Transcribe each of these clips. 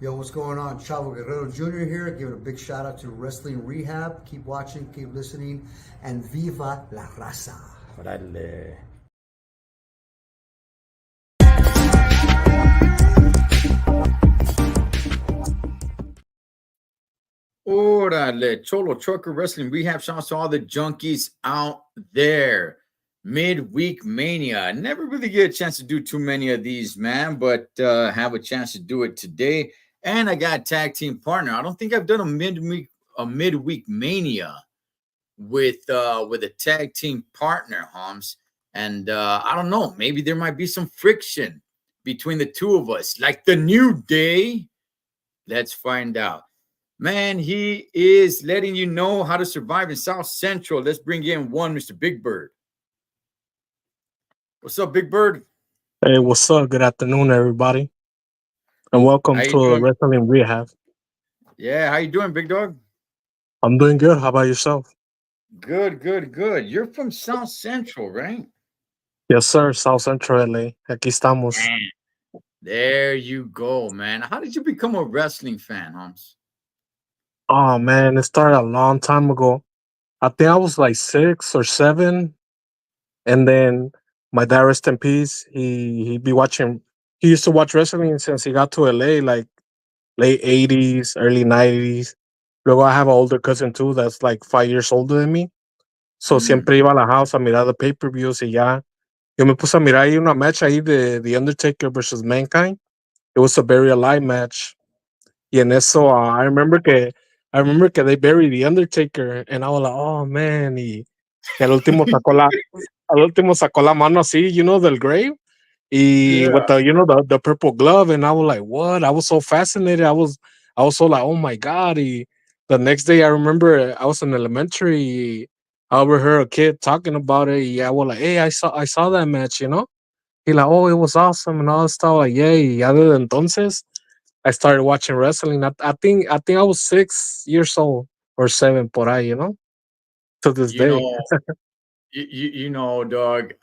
Yo, what's going on? Chavo Guerrero Jr. here, giving a big shout out to Wrestling Rehab. Keep watching, keep listening, and viva la raza. Órale. Órale. Cholo Trucker Wrestling Rehab. Shout out to all the junkies out there. Midweek Mania. Never really get a chance to do too many of these, man, but have a chance to do it today. And I got a tag team partner. I don't think I've done a midweek mania with a tag team partner, Holmes. And I don't know, maybe there might be some friction between the two of us, like the New Day. Let's find out. Man, he is letting you know how to survive in South Central. Let's bring in one, Mr. Big Bird. What's up, Big Bird? Hey, what's up? Good afternoon, everybody, and How welcome you to doing? Wrestling Rehab. Yeah, how you doing, Big Dog? I'm doing good. How about yourself? Good, good, good. You're from South Central, right? Yes, sir. South Central LA. Aquí estamos. Man, there you go, man. How did you become a wrestling fan, Holmes? Oh man, it started a long time ago. I think I was like 6 or 7, and then my dad, rest in peace, he'd be watching. He used to watch wrestling since he got to LA, like late '80s, early '90s. Luego, I have an older cousin too that's like 5 years older than me. So Mm. siempre iba a la house a mirar the pay-per-views y ya. Yo me puse a mirar ahí una match ahí de The Undertaker versus Mankind. It was a bury alive match. Y en eso, I remember que they buried The Undertaker, and I was like, oh man. Y al último sacó la mano así, del grave. Y with Yeah. the purple glove, and I was like, what? I was so fascinated. I was so like, oh my god. The next day, I remember I was in elementary. I overheard a kid talking about it. Yeah, I was like, hey, I saw that match. He like, oh, it was awesome and all that stuff. Like, yeah. Y ya desde entonces, I started watching wrestling. I think I was 6 years old or 7 por ahí, to this You day. know, dog.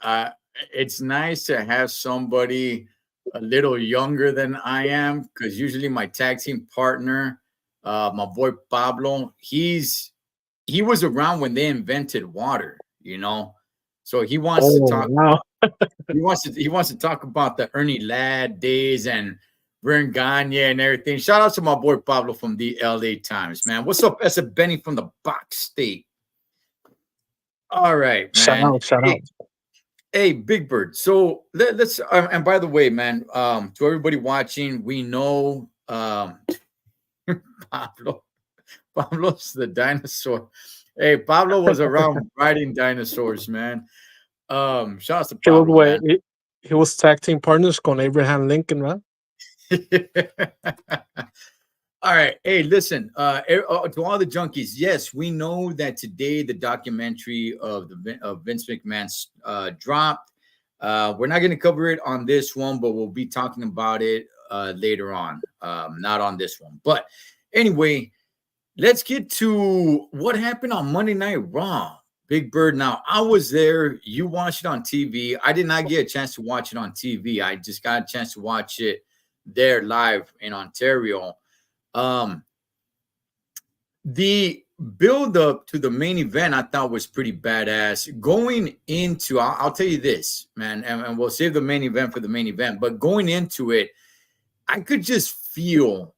It's nice to have somebody a little younger than I am because usually my tag team partner, my boy Pablo, he was around when they invented water. So he wants to Oh talk. wow. He wants to talk about the Ernie Ladd days and Vern Gagne and everything. Shout out to my boy Pablo from the LA Times, man. What's up, Esa Benny from the Box State? All right, Shout man. out, shout Hey, out. hey, Big Bird. So let's. And by the way, man, to everybody watching, we know Pablo. Pablo's the dinosaur. Hey, Pablo was around riding dinosaurs, man. Shout out to He was Pablo, with, man. he, he was tag team partners con Abraham Lincoln, right? All right. Hey, listen, to all the junkies, yes, we know that today the documentary of Vince McMahon dropped. We're not going to cover it on this one, but we'll be talking about it later on. Not on this one. But anyway, let's get to what happened on Monday Night Raw. Big Bird. Now, I was there. You watched it on TV. I did not get a chance to watch it on TV. I just got a chance to watch it there live in Ontario. Um, the build up to the main event I thought was pretty badass. Going into, I'll tell you this, man, and we'll save the main event for the main event. But going into it, I could just feel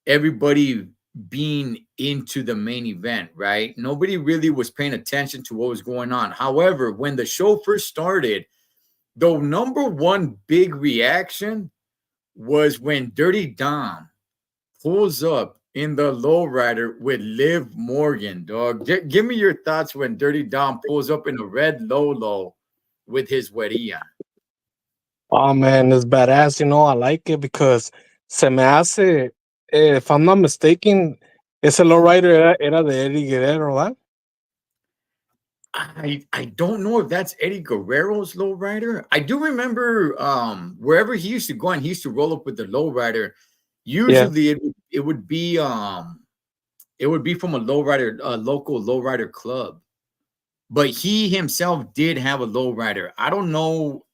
everybody being into the main event, right? Nobody really was paying attention to what was going on. However, when the show first started, the number one big reaction was when Dirty Dom pulls up in the lowrider with Liv Morgan, dog. Give me your thoughts when Dirty Dom pulls up in a red Lolo with his huerilla. Oh man, it's badass. I like it because se me hace, if I'm not mistaken, ese lowrider era de Eddie Guerrero, right? I don't know if that's Eddie Guerrero's lowrider. I do remember wherever he used to go and he used to roll up with the lowrider. Yeah. Usually it would be from a local lowrider club. But he himself did have a lowrider. I don't know.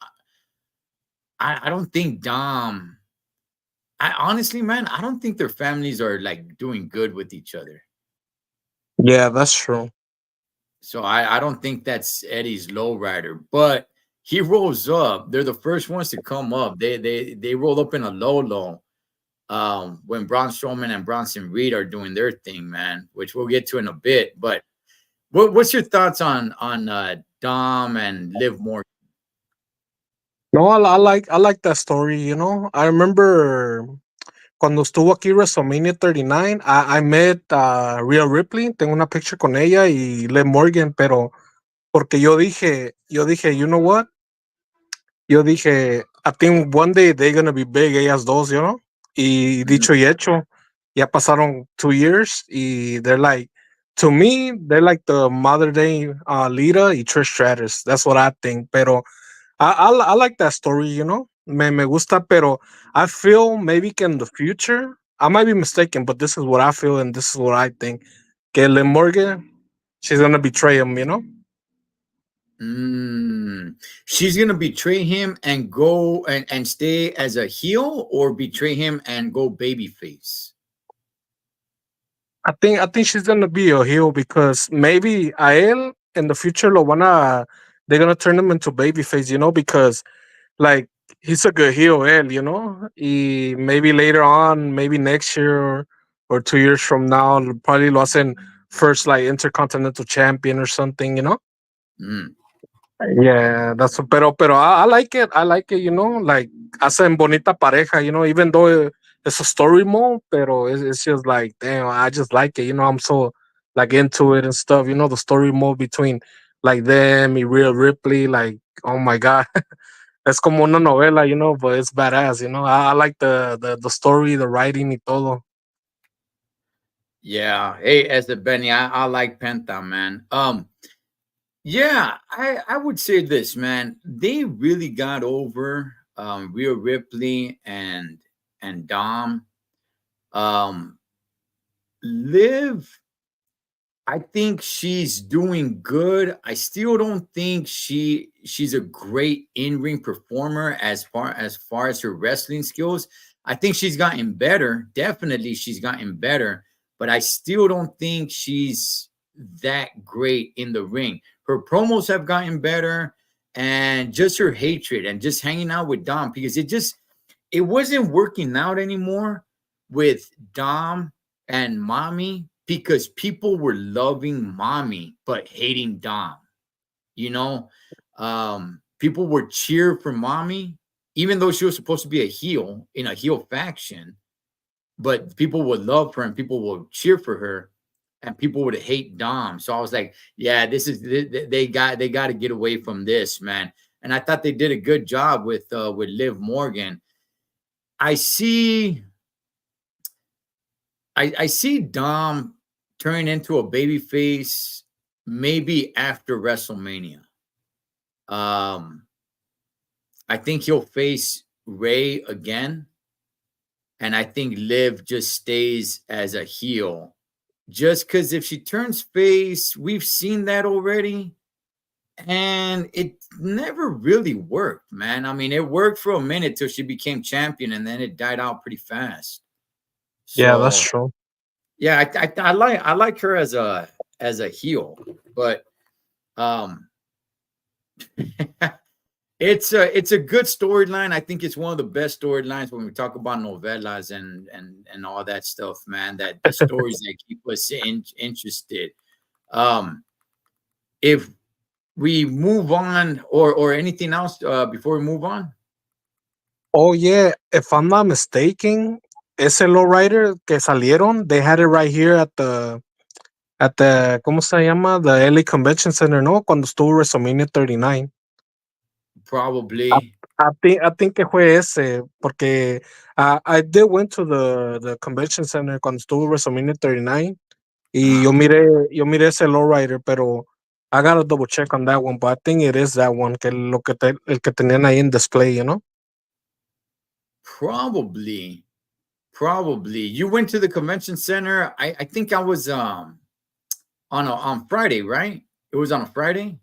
I don't think Dom I honestly, man, I don't think their families are like doing good with each other. Yeah, that's true. So I don't think that's Eddie's lowrider, but he rolls up. They're the first ones to come up. They roll up in a low when Braun Strowman and Bronson Reed are doing their thing, man, which we'll get to in a bit. But what's your thoughts on Dom and Liv Morgan? No, I like that story. You know, I remember cuando estuvo aquí WrestleMania 39, I met Rhea Ripley. Tengo una picture con ella y Liv Morgan, pero porque yo dije, you know what? Yo dije, I think one day they're gonna be big, ellas dos, you know? Y Mm, dicho y hecho, ya pasaron 2 years y they're like, to me, they're like the modern day Lita y Trish Stratus. That's what I think. Pero I like that story, you know? Me gusta, pero I feel maybe que in the future, I might be mistaken, but this is what I feel and this is what I think. Que Liv Morgan, she's gonna betray him, you know? mm. She's gonna betray him and go and stay as a heel, or betray him and go babyface. I think she's gonna be a heel because maybe a él in the future lo van a they're gonna turn him into babyface, you know, because like he's a good heel, él, you know. Y maybe later on, maybe next year or 2 years from now, probably lo hacen first like intercontinental champion or something, you know. Mm. Yeah, pero I like it. I like it, you know, like hacen bonita pareja, you know, even though it's a story mode, pero it's just like damn, I just like it, you know, I'm so like into it and stuff, you know, the story mode between like them and Rhea Ripley, like oh my god. Es como una novela, you know, but it's badass, you know. I like the story, the writing y todo. Yeah. Hey, as the Benny, I like Penta, man. Yeah, I would say this, man. They really got over Rhea Ripley and Dom. Um Liv, I think she's doing good. I still don't think she's a great in-ring performer as far as her wrestling skills. I think she's gotten better. Definitely she's gotten better, but I still don't think she's that great in the ring. Her promos have gotten better, and just her hatred and just hanging out with Dom, because it wasn't working out anymore with Dom and Mommy, because people were loving Mommy but hating Dom. You know, people were cheer for Mommy, even though she was supposed to be a heel in a heel faction. But people would love her and people would cheer for her, and people would hate Dom. So I was like, yeah, this is they got to get away from this, man. And I thought they did a good job with Liv Morgan. I see I see Dom turning into a baby face maybe after WrestleMania. Um, I think he'll face Ray again, and I think Liv just stays as a heel. Just because if she turns face, we've seen that already, and it never really worked, man. I mean, it worked for a minute till she became champion, and then it died out pretty fast. Yeah, that's So true. yeah, I like her as a heel, but um, it's a good storyline. I think it's one of the best storylines when we talk about novelas and all that stuff, man. That the stories that keep us interested. Um, if we move on, or anything else before we move on. Oh yeah, if I'm not mistaken, ese lowrider que salieron, they had it right here at the ¿cómo se llama? The LA Convention Center, ¿no? Cuando estuvo WrestleMania 39. Probably. I think que fue ese, porque I did went to the convention center cuando estuvo WrestleMania 39 y Uh, yo miré ese lowrider, pero I gotta double check on that one, but I think it is that one, que el que tenían ahí en display, you know? probably. Probably. You went to the convention center. I think I was on Friday, right? It was on a Friday.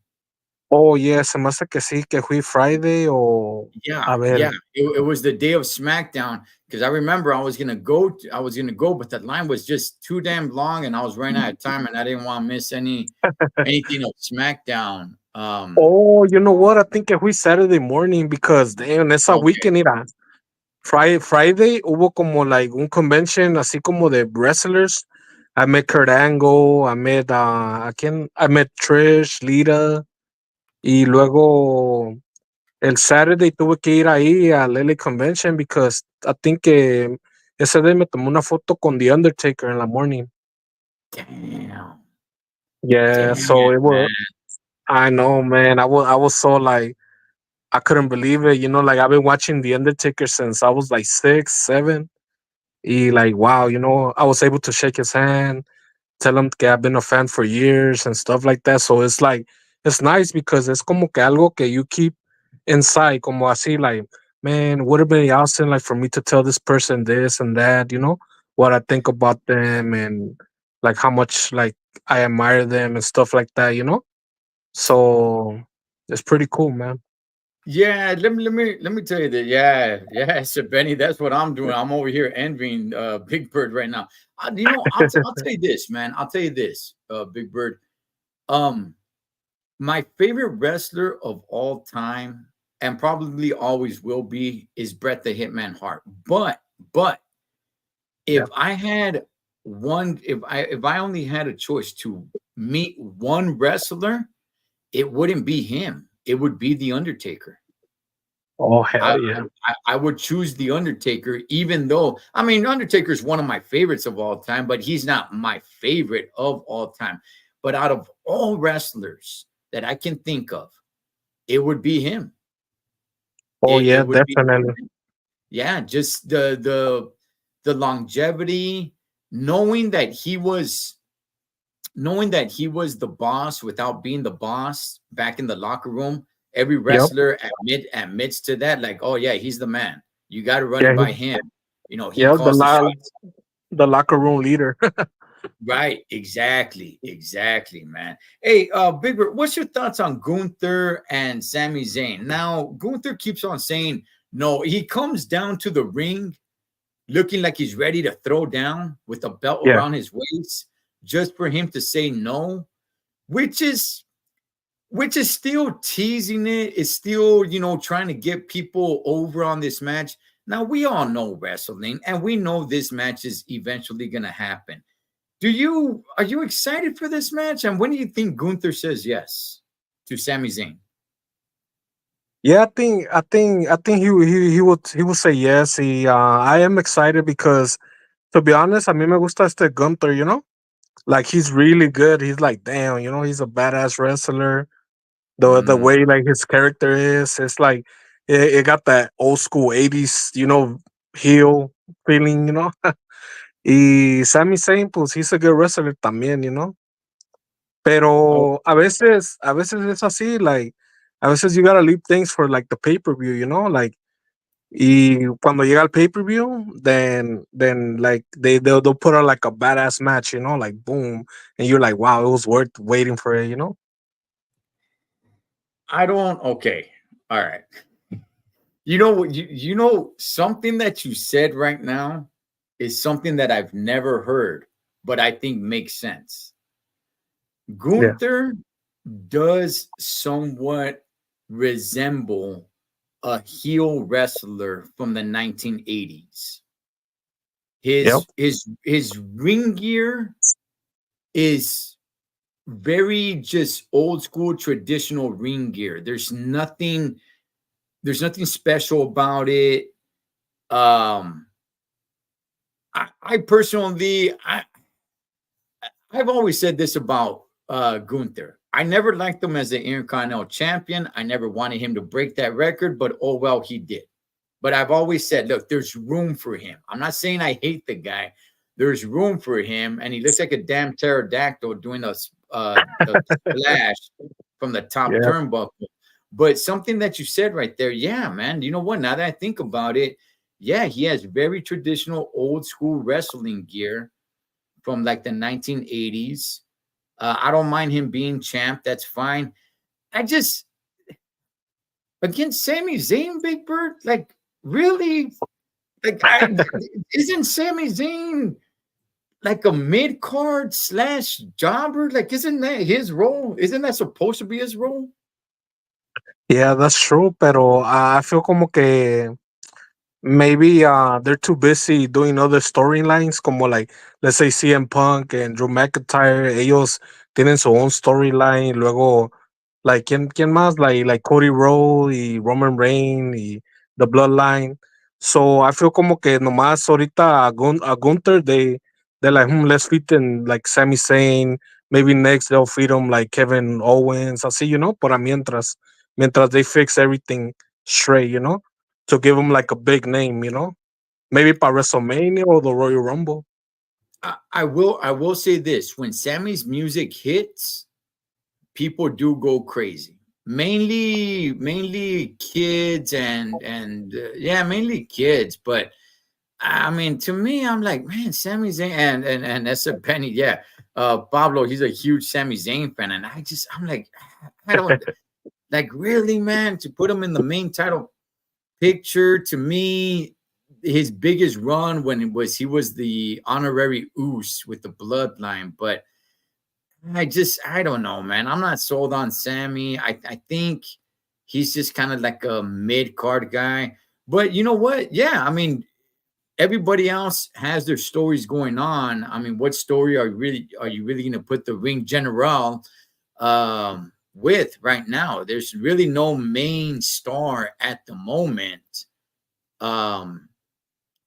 Oh, yeah, se me hace que sí, que fui Friday o Yeah, a ver. yeah. It was the day of SmackDown, because I remember I was gonna go, but the line was just too damn long, and I was running out of time, and I didn't want to miss anything of SmackDown. Oh, you know what? I think fui Saturday morning because damn, esa Okay, weekend era Friday hubo como like un convention así como de wrestlers. I met Kurt Angle, I met I met Trish, Lita, y luego el Saturday tuve que ir ahí al LA Convention because I think que ese día me tomé una foto con The Undertaker in the morning. damn, Yeah, damn, so it was. man. I know, man. I was so like I couldn't believe it. You know, like I've been watching The Undertaker since I was like 6, 7. Y like wow, you know, I was able to shake his hand, tell him que I've been a fan for years and stuff like that. So it's like it's nice because it's como que algo que you keep inside, como así like, man, would have been awesome like for me to tell this person this and that, you know, what I think about them and like how much like I admire them and stuff like that, you know. So it's pretty cool, man. Yeah, let me tell you that. Yeah, yeah, so Benny, that's what I'm doing. I'm over here envying Big Bird right now. I'll tell you this, man. I'll tell you this, Big Bird. Um, my favorite wrestler of all time, and probably always will be, is Bret the Hitman Hart. But if Yeah. I had if I only had a choice to meet one wrestler, it wouldn't be him. It would be the Undertaker. Oh I, hell yeah. I would choose the Undertaker, even though I mean Undertaker is one of my favorites of all time, but he's not my favorite of all time. But out of all wrestlers that I can think of, it would be him. Oh It yeah, would be definitely. yeah, just the longevity, knowing that he was knowing that he was the boss without being the boss back in the locker room. Every Yep. wrestler admits to that, like, oh yeah, he's the man. You got to run Yeah, it by him. He yeah, calls the shots. the locker room leader. Right, exactly, man. Hey, Big Bird, what's your thoughts on Gunther and Sami Zayn? Now, Gunther keeps on saying no. He comes down to the ring looking like he's ready to throw down with a belt Yeah. around his waist, just for him to say no, which is still teasing it. It's still, trying to get people over on this match. Now, we all know wrestling, and we know this match is eventually going to happen. Are you excited for this match? And when do you think Gunther says yes to Sami Zayn? Yeah, I think he would say yes. I am excited because to be honest, a mí me gusta este Gunther, you know? Like he's really good. He's like, damn, you know, he's a badass wrestler. The Mm. way like his character is, it's like it got that old school 80s, you know, heel feeling, you know. Y Sami Zayn, pues he's a good wrestler también, you know. Oh, Pero a veces es así, like, a veces you gotta leave things for like the pay-per-view, you know, like, y cuando llega el pay-per-view, then like they'll put on like a badass match, you know, like boom, and you're like, wow, it was worth waiting for it, you know? I don't. Okay. All right. You know what? You know something that you said right now is something that I've never heard, but I think makes sense. Yeah. Gunther does somewhat resemble a heel wrestler from the 1980s. Yep. His ring gear is very just old school traditional ring gear. There's nothing special about it. Um I personally I've always said this about Gunther. I never liked him as the Intercontinental Champion. I never wanted him to break that record, but oh well, he did. But I've always said, look, there's room for him. I'm not saying I hate the guy. There's room for him, and he looks like a damn pterodactyl doing a splash from the top Yeah. turnbuckle. But something that you said right there, yeah, man. You know what? Now that I think about it, yeah, he has very traditional old school wrestling gear from like the 1980s. I don't mind him being champ. That's fine. I just against Sami Zayn, Big Bird, like really, Like, isn't Sami Zayn like a mid card slash jobber? Like, isn't that his role? Isn't that supposed to be his role? Yeah, that's true, pero I feel como que maybe they're too busy doing other storylines, como like let's say CM Punk and Drew McIntyre, ellos tienen su own storyline, luego like quién más like Cody Rhodes y Roman Reigns y The Bloodline. So I feel como que nomás ahorita a Gunther they like let's feed them like Sami Zayn, maybe next they'll feed him like Kevin Owens, así, para mientras they fix everything straight, to give him like a big name, maybe para WrestleMania or the Royal Rumble. I will say this: when Sammy's music hits, people do go crazy. Mainly kids and yeah, mainly kids. But I mean, to me, I'm like, man, Sami Zayn and that's a Penny, yeah. Pablo, he's a huge Sami Zayn fan, and I'm like, I don't like really, man, to put him in the main title picture. To me, his biggest run when he was the honorary Oos with the Bloodline, but I don't know, man. I'm not sold on Sammy. I think he's just kind of like a mid card guy. But you know what? Yeah, I mean, everybody else has their stories going on. I mean, what story are you really going to put the Ring General with right now? There's really no main star at the moment um,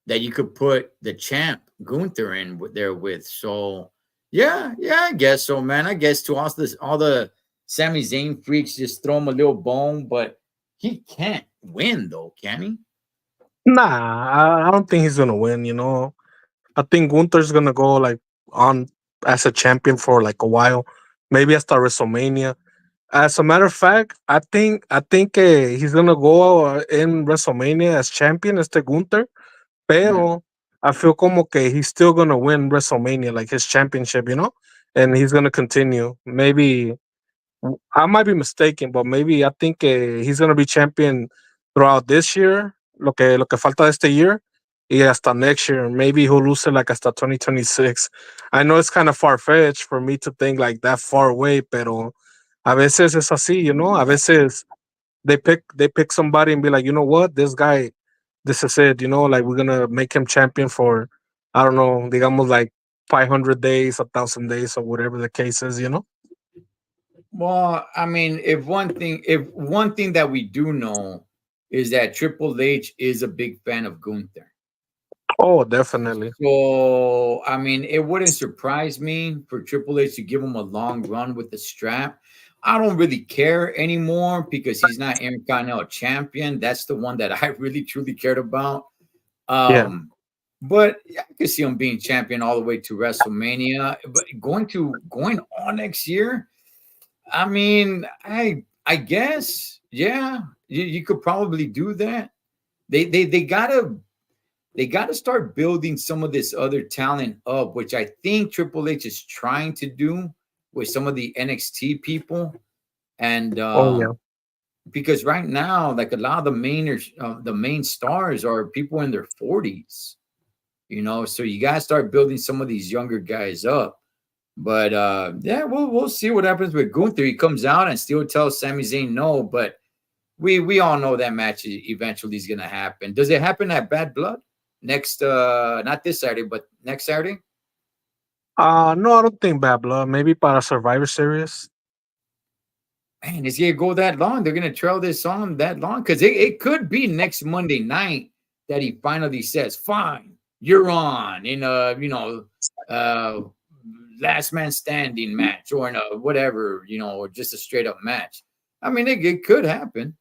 that you could put the champ Gunther in there with. So yeah, I guess so, man. I guess to all the Sami Zayn freaks, just throw him a little bone, but he can't win though, can he? Nah, I don't think he's gonna win. I think Gunther's gonna go like on as a champion for like a while, maybe hasta WrestleMania. As a matter of fact, I think he's gonna go in WrestleMania as champion, este Gunther. Yeah. Pero I feel como que he's still gonna win WrestleMania, like his championship, and he's gonna continue. Maybe I might be mistaken, but maybe I think he's gonna be champion throughout this year, lo que falta de este year, y hasta next year. Maybe he'll lose it like hasta 2026. I know it's kind of far fetched for me to think like that far away, pero a veces es así, A veces they pick somebody and be like, you know what, this guy, this is it, like we're gonna make him champion for I don't know, digamos like 500 days, 1,000 days, or whatever the case is. Well, I mean, if one thing that we do know is that Triple H is a big fan of Gunther. Oh, definitely. So, I mean, it wouldn't surprise me for Triple H to give him a long run with the strap. I don't really care anymore because he's not Intercontinental Champion. That's the one that I really truly cared about. Yeah. Um, but yeah, I could see him being champion all the way to WrestleMania. But going on next year, I mean, I guess, yeah, you could probably do that. They gotta start building some of this other talent up, which I think Triple H is trying to do with some of the NXT people. And Oh, yeah. because right now, like a lot of the main stars are people in their 40s, so you gotta start building some of these younger guys up. But yeah, we'll see what happens with Gunther. He comes out and still tells Sami Zayn no, but we all know that match eventually is gonna happen. Does it happen at Bad Blood next? Not this Saturday, but next Saturday. No, I don't think Bad Blood. Maybe para Survivor Series. Man, it's gonna go that long. They're gonna trail this on that long because it could be next Monday night that he finally says, "Fine, you're on," in a uh, last man standing match or in a whatever, or just a straight up match. I mean, it could happen.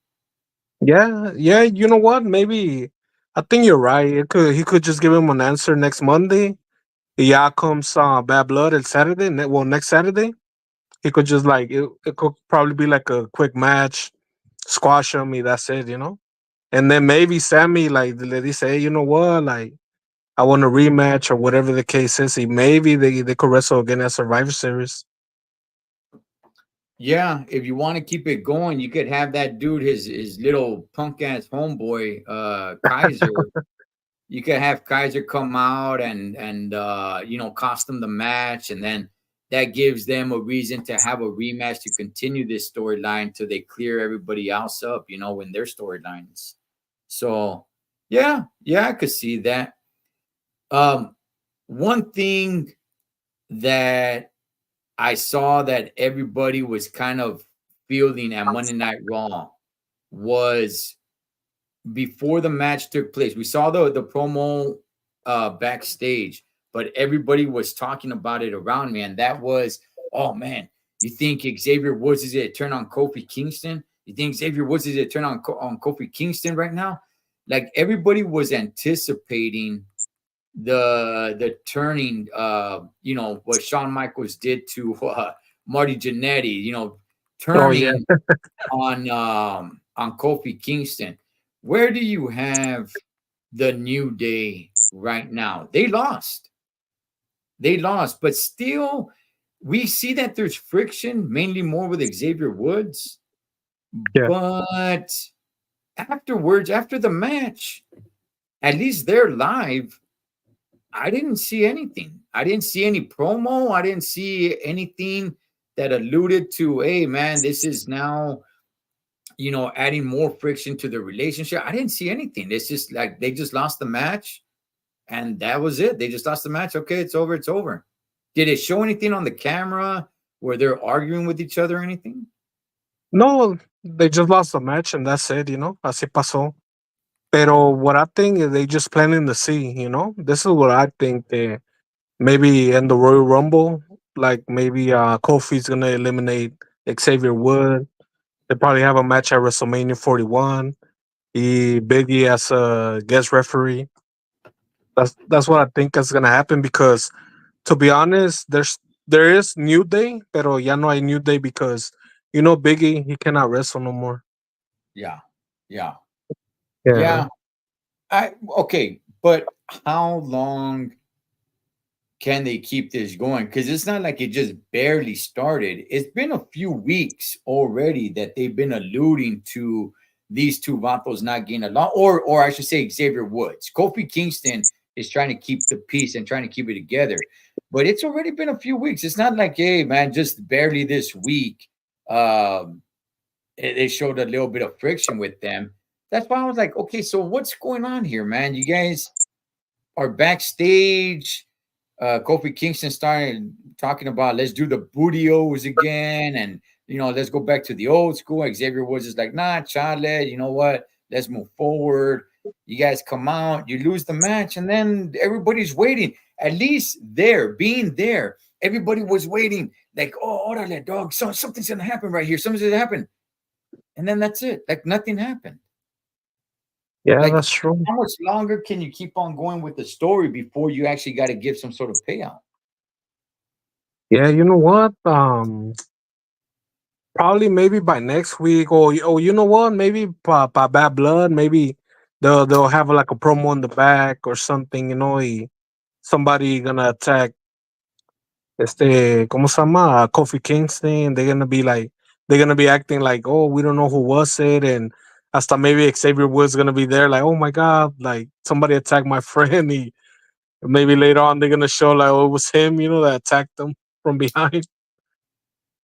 Yeah, yeah. You know what? Maybe I think you're right. He could just give him an answer next Monday. Yeah, comes Bad Blood el Saturday. Well, next Saturday, he could just like it could probably be like a quick match, squash him. That's it. And then maybe Sammy like let he say, hey, you know what, like I want a rematch or whatever the case is. Maybe they could wrestle again at Survivor Series. Yeah, if you want to keep it going, you could have that dude, his little punk ass homeboy, Kaiser. You could have Kaiser come out and cost them the match, and then that gives them a reason to have a rematch to continue this storyline till they clear everybody else up, in their storylines. So yeah, I could see that. One thing that I saw that everybody was kind of fielding at Monday Night Raw was before the match took place. We saw the promo backstage, but everybody was talking about it around me, and that was, oh man, you think Xavier Woods is it turn on Kofi Kingston? You think Xavier Woods is it turn on Kofi Kingston right now? Like everybody was anticipating the turning, what Shawn Michaels did to Marty Jannetty, Oh yeah. turning on Kofi Kingston. Where do you have the New Day right now? They lost. But still, we see that there's friction, mainly more with Xavier Woods. Yeah. But afterwards, after the match, at least they're live. I didn't see anything. I didn't see any promo. I didn't see anything that alluded to, hey, man, this is now, adding more friction to the relationship. I didn't see anything. It's just like they just lost the match and that was it. They just lost the match. Okay, it's over. It's over. Did it show anything on the camera where they're arguing with each other or anything? No, they just lost the match and that's it, Así pasó. Pero what I think is they just planning to see. This is what I think. Maybe in the Royal Rumble, like maybe Kofi's gonna eliminate Xavier Wood. They probably have a match at WrestleMania 41. Biggie as a guest referee. That's what I think is gonna happen because, to be honest, there is New Day, pero ya no hay New Day because Biggie he cannot wrestle no more. Yeah. Yeah. Yeah, Yeah. Okay, but how long can they keep this going? Because it's not like it just barely started. It's been a few weeks already that they've been alluding to these two vatos not getting along, or I should say Xavier Woods. Kofi Kingston is trying to keep the peace and trying to keep it together. But it's already been a few weeks. It's not like, hey, man, just barely this week. They showed a little bit of friction with them. That's why I was like, okay, so what's going on here, man? You guys are backstage. Kofi Kingston started talking about let's do the bootios again, and let's go back to the old school. Xavier Woods is like, nah, Charlie, you know what? Let's move forward. You guys come out, you lose the match, and then everybody's waiting. At least being there, everybody was waiting. Like, oh, orale, dog, something's gonna happen right here. Something's gonna happen, and then that's it. Like nothing happened. yeah, Like, that's true. how much longer can you keep on going with the story before you actually got to give some sort of payout? Yeah, you know what? Probably maybe by next week, or you know what? Maybe by Bad Blood, maybe they'll have like a promo in the back or something. Somebody gonna attack ¿cómo se llama? Kofi Kingston. They're gonna be acting like, oh, we don't know who was it, and hasta maybe Xavier Woods gonna be there, like, oh my god, like somebody attacked my friend. Maybe later on they're gonna show like, oh, it was him, that attacked them from behind.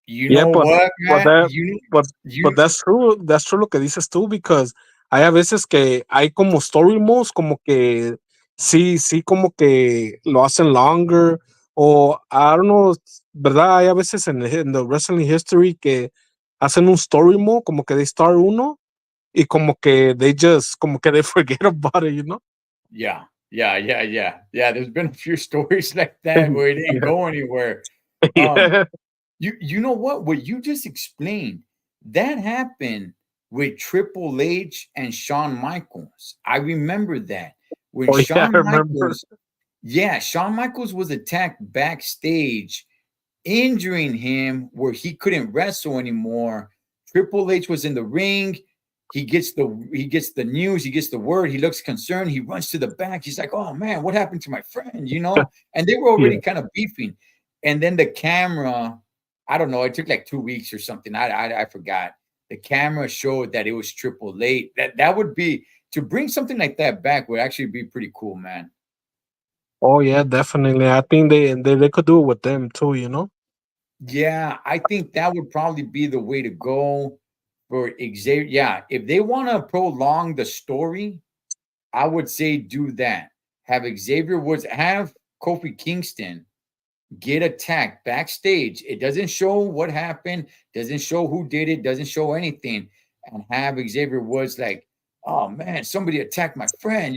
You Yeah, know what, but Matt? that, You but you that's true. That's true lo que dices tú, because hay a veces que hay como story modes, como que sí, como que lo hacen longer, o I don't know, ¿verdad? Hay a veces en the wrestling history que hacen un story mode, como que they start uno, y como que como que they forget about it. yeah. There's been a few stories like that where it didn't Yeah. go anywhere. Um, Yeah. you know what you just explained that happened with Triple H and Shawn Michaels. I remember that when Oh yeah, I remember. Shawn Michaels was attacked backstage, injuring him where he couldn't wrestle anymore. Triple H was in the ring. He gets the news, he gets the word, he looks concerned, he runs to the back. He's like, "Oh man, what happened to my friend?" And they were already Yeah. kind of beefing. And then the camera, I don't know, it took like 2 weeks or something. I forgot. the camera showed that it was Triple H. That would be, to bring something like that back would actually be pretty cool, man. Oh yeah, definitely. I think they could do it with them too. You know. Yeah, I think that would probably be the way to go for Xavier. Yeah, if they want to prolong the story, I would say do that. Have Xavier Woods, have Kofi Kingston get attacked backstage. It doesn't show what happened, doesn't show who did it, doesn't show anything. And have Xavier Woods like, oh man, somebody attacked my friend.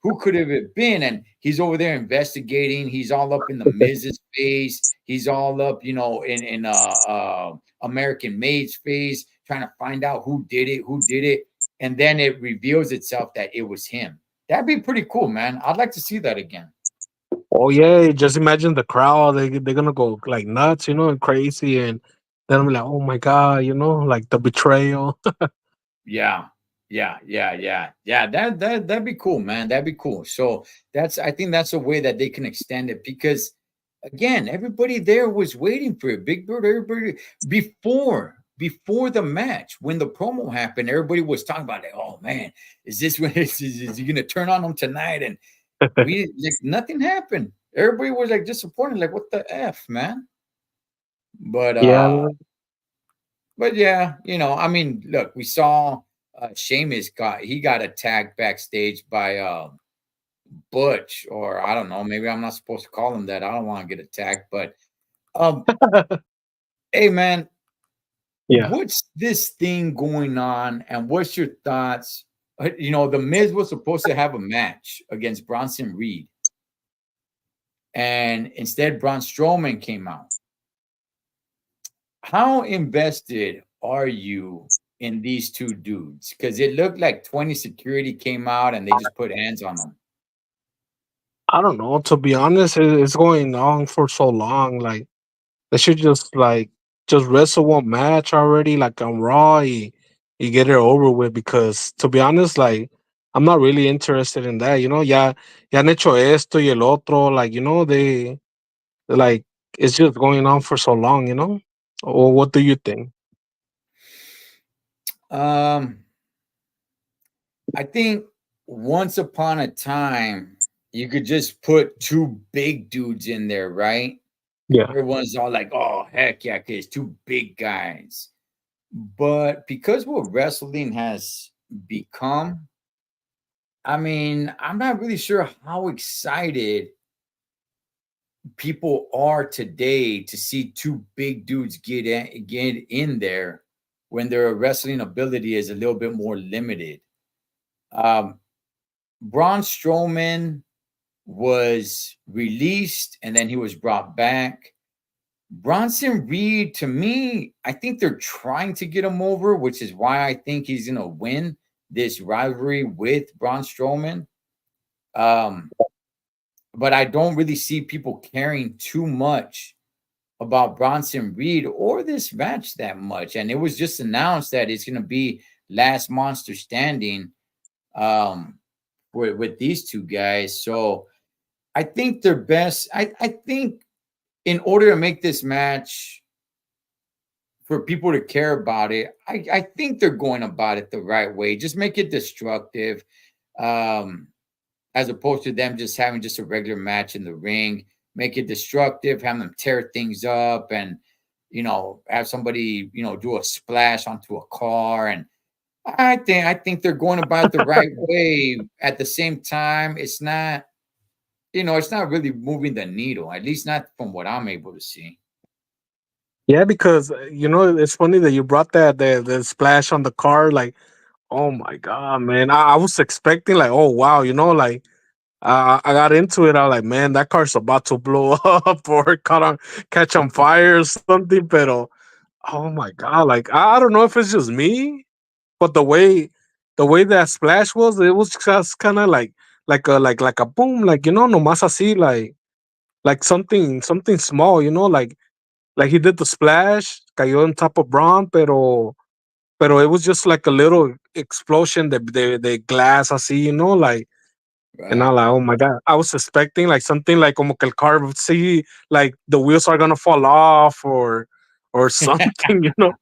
Who could have it been? And he's over there investigating. He's all up in the Miz's face. He's all up, in American Maid's face, trying to find out who did it. And then it reveals itself that it was him. That'd be pretty cool, man. I'd like to see that again. Oh yeah, just imagine the crowd. They're gonna go like nuts, you know, and crazy, and then I'm like, oh my god, you know, like the betrayal. Yeah. Yeah. That'd be cool, man. That'd be cool. So I think that's a way that they can extend it because again, everybody there was waiting for it. Big Bird, everybody before the match, when the promo happened, everybody was talking about it. Oh man, is this when is he gonna turn on them tonight? And we like nothing happened. Everybody was like disappointed, like what the F, man. But Yeah, yeah, I mean, look, we saw Sheamus got attacked backstage by Butch, or I don't know, maybe I'm not supposed to call him that. I don't want to get attacked, but um, hey man, yeah. what's this thing going on, and what's your thoughts? The Miz was supposed to have a match against Bronson Reed, and instead Braun Strowman came out. How invested are you in these two dudes? Because it looked like 20 security came out and they just put hands on them. I don't know. To be honest, it's going on for so long. Like they should just wrestle one match already, like on Raw. You get it over with because to be honest, like I'm not really interested in that. You know, ya han hecho esto y el otro. Like you know, like it's just going on for so long. You know, or what do you think? Um, I think once upon a time, you could just put two big dudes in there, right? Yeah. Everyone's all like, oh, heck yeah, because two big guys. But because what wrestling has become, I mean, I'm not really sure how excited people are today to see two big dudes get in there when their wrestling ability is a little bit more limited. Um, Braun Strowman was released and then he was brought back. Bronson Reed, to me, I think they're trying to get him over, which is why I think he's going to win this rivalry with Braun Strowman. Um, but I don't really see people caring too much about Bronson Reed or this match that much. And it was just announced that it's going to be last monster standing um, with these two guys. So I think they're best. I think in order to make this match for people to care about it, I think they're going about it the right way. Just make it destructive, um, as opposed to them just having just a regular match in the ring. Make it destructive, have them tear things up, and have somebody do a splash onto a car. And I think they're going about it the right way. At the same time, it's not really moving the needle, at least not from what I'm able to see. Yeah, because you know it's funny that you brought that the splash on the car. Like, oh my god, man! I was expecting like, oh wow, you know, like I got into it. I was like, man, that car's about to blow up or catch on fire or something. Pero oh my god, like I don't know if it's just me, but the way that splash was, it was just kind of like a boom, like you know, nomás así, like something small, you know, like he did the splash, cayó on top of Braun, pero it was just like a little explosion, the glass así, you know, like. And Right. I'm like, oh my god! I was expecting like something like como que el car would see like the wheels are gonna fall off or something, you know.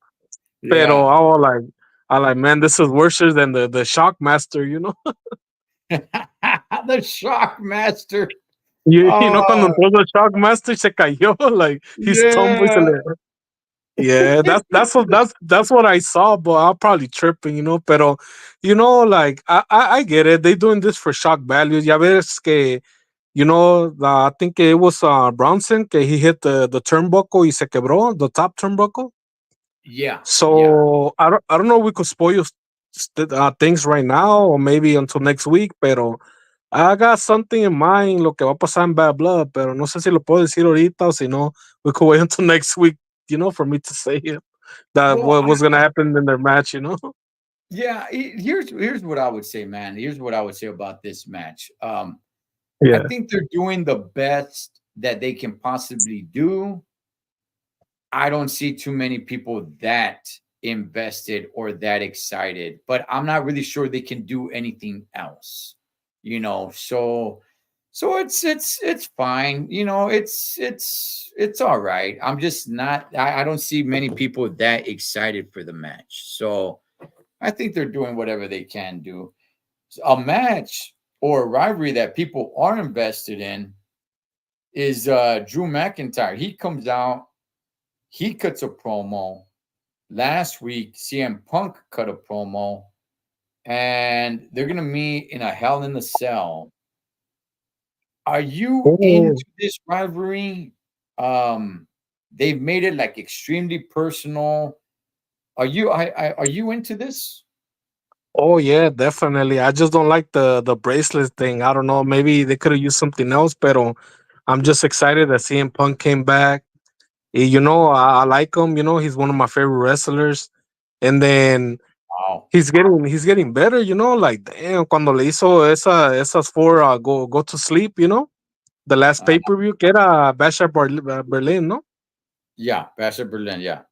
Pero Yeah. I like, man, this is worse than the Shockmaster, you know. The shock master. You know cuando Oh, entró the Shockmaster y se cayó, like he stumbled y se yeah. le. Yeah, that's what I saw, but I'm probably tripping, you know. Pero, you know, like I get it. They doing this for shock value. Ya ves que, you know, I think it was Bronson que he hit the turnbuckle y se quebró the top turnbuckle. Yeah. Yeah. So I don't know if we could spoil things right now or maybe until next week, pero I got something in mind lo que va a pasar en Bad Blood, pero no sé si lo puedo decir ahorita o si no, we could wait until next week, you know, for me to say it. That Well, what was gonna happen in their match, you know? yeah. Here's what I would say, man. Here's what I would say about this match. I Yeah. think they're doing the best that they can possibly do. I don't see too many people that invested or that excited, but I'm not really sure they can do anything else. So it's fine. It's all right. I'm just not I don't see many people that excited for the match. So I think they're doing whatever they can do. A match or a rivalry that people are invested in is Drew McIntyre. He comes out, he cuts a promo. Last week, CM Punk cut a promo, and they're gonna meet in a Hell in the Cell. Are you Oh, into this rivalry? They've made it like extremely personal. Are you into this? oh yeah, definitely. I just don't like the bracelet thing. I don't know. Maybe they could have used something else, pero I'm just excited that CM Punk came back. You know, I like him. You know, he's one of my favorite wrestlers. And then Wow. he's getting better. You know, like damn, cuando le hizo esas four go to sleep. You know, the last Uh, pay per view que era Bash at Berlin, no? yeah, Bastard Berlin. Yeah.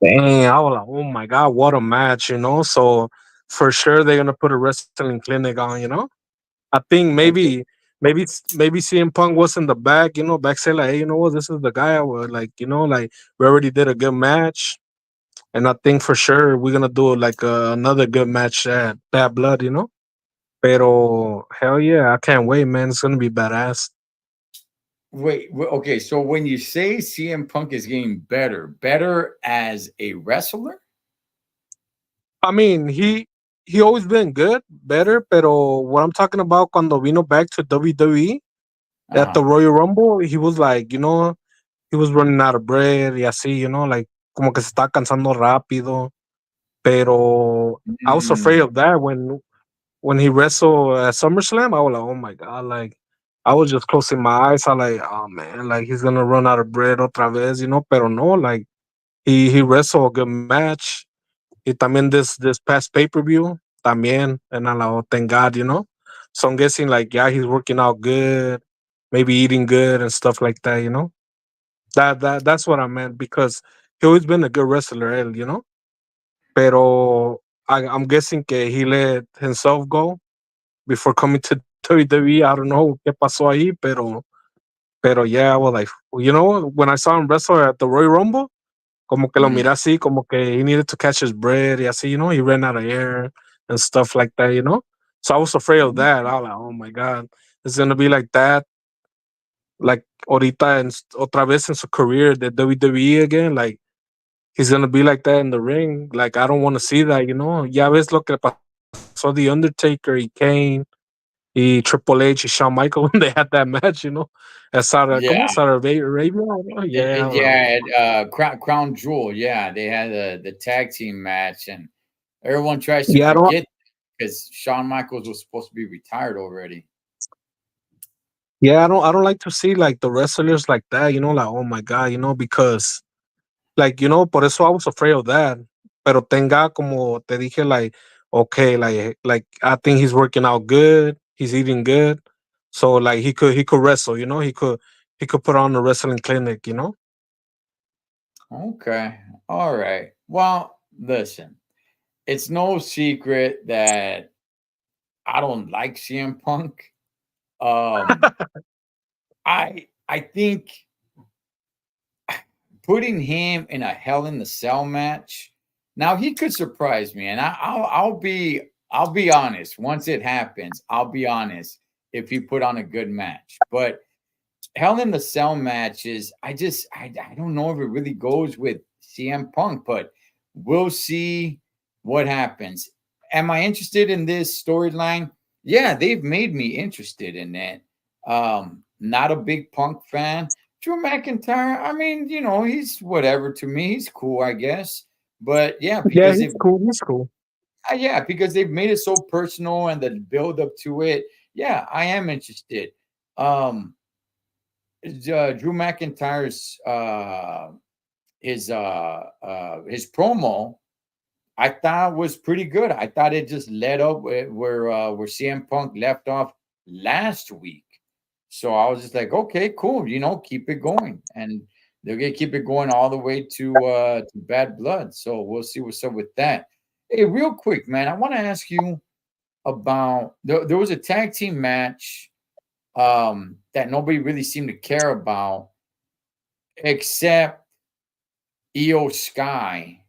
Dang, I was like, oh my god, what a match, you know. So for sure they're gonna put a wrestling clinic on, you know. I think Okay. maybe CM Punk was in the back, you know, back saying like, hey, you know what, this is the guy I would like, you know, like we already did a good match. And I think for sure we're gonna do like another good match at Bad Blood, you know. Pero hell yeah, I can't wait, man. It's gonna be badass. Okay. So when you say CM Punk is getting better as a wrestler? I mean, he always been good, better, pero what I'm talking about cuando vino back to WWE at Uh-huh. the Royal Rumble, he was like, you know, he was running out of bread y así, you know, like como que se está cansando rápido. Pero I was afraid Mm, of that when he wrestled at SummerSlam. I was like, oh my god, like I was just closing my eyes. I like, oh man, like he's gonna run out of bread otra vez, you know. Pero no, like he wrestled a good match. Y también this past pay per view también, and I like, oh, thank God, you know. So I'm guessing like yeah, he's working out good, maybe eating good and stuff like that, you know. That's what I meant because he always been a good wrestler, él, you know. Pero I'm guessing que he let himself go before coming to WWE. I don't know qué pasó ahí, pero yeah, I was like, you know, when I saw him wrestle at the Royal Rumble, como que lo mhm, miré así, como que he needed to catch his breath y así, you know, he ran out of air and stuff like that, you know. So I was afraid of that. I was like, oh my god, it's gonna be like that, like ahorita otra vez en su career de WWE again, like he's gonna be like that in the ring. Like I don't want to see that, you know. Ya ves lo que pasó The Undertaker y Kane y Triple H y Shawn Michael when they had that match, you know. At yeah. ¿cómo? Saudi Arabia, ¿no? Yeah, like, oh Yeah, my. Crown Jewel. Yeah, they had the tag team match, and everyone tries to Yeah, I don't. forget because Shawn Michaels was supposed to be retired already. Yeah, I don't like to see like the wrestlers like that, you know, like oh my god, you know, because like, you know, por eso I was afraid of that. Pero tenga como te dije, like, okay, like I think he's working out good, he's eating good. So like he could wrestle, you know, he could put on a wrestling clinic, you know? Okay, all right. Well, listen, it's no secret that I don't like CM Punk. Um, I think putting him in a Hell in the Cell match. Now he could surprise me, and I'll be honest. Once it happens, I'll be honest if he put on a good match. But Hell in the Cell matches, I don't know if it really goes with CM Punk, but we'll see what happens. Am I interested in this storyline? Yeah, they've made me interested in it. Not a big Punk fan. Drew McIntyre, I mean, he's whatever to me. He's cool, I guess. But yeah, Yeah, because he's cool. He's cool. because they've made it so personal and the build up to it. Yeah, I am interested. Um, Drew McIntyre's his promo I thought was pretty good. I thought it just led up where CM Punk left off last week. So I was just like, okay, cool, keep it going, and they're gonna keep it going all the way to Bad Blood. So we'll see what's up with that. Hey, real quick, man, I want to ask you about there was a tag team match that nobody really seemed to care about except Io Sky.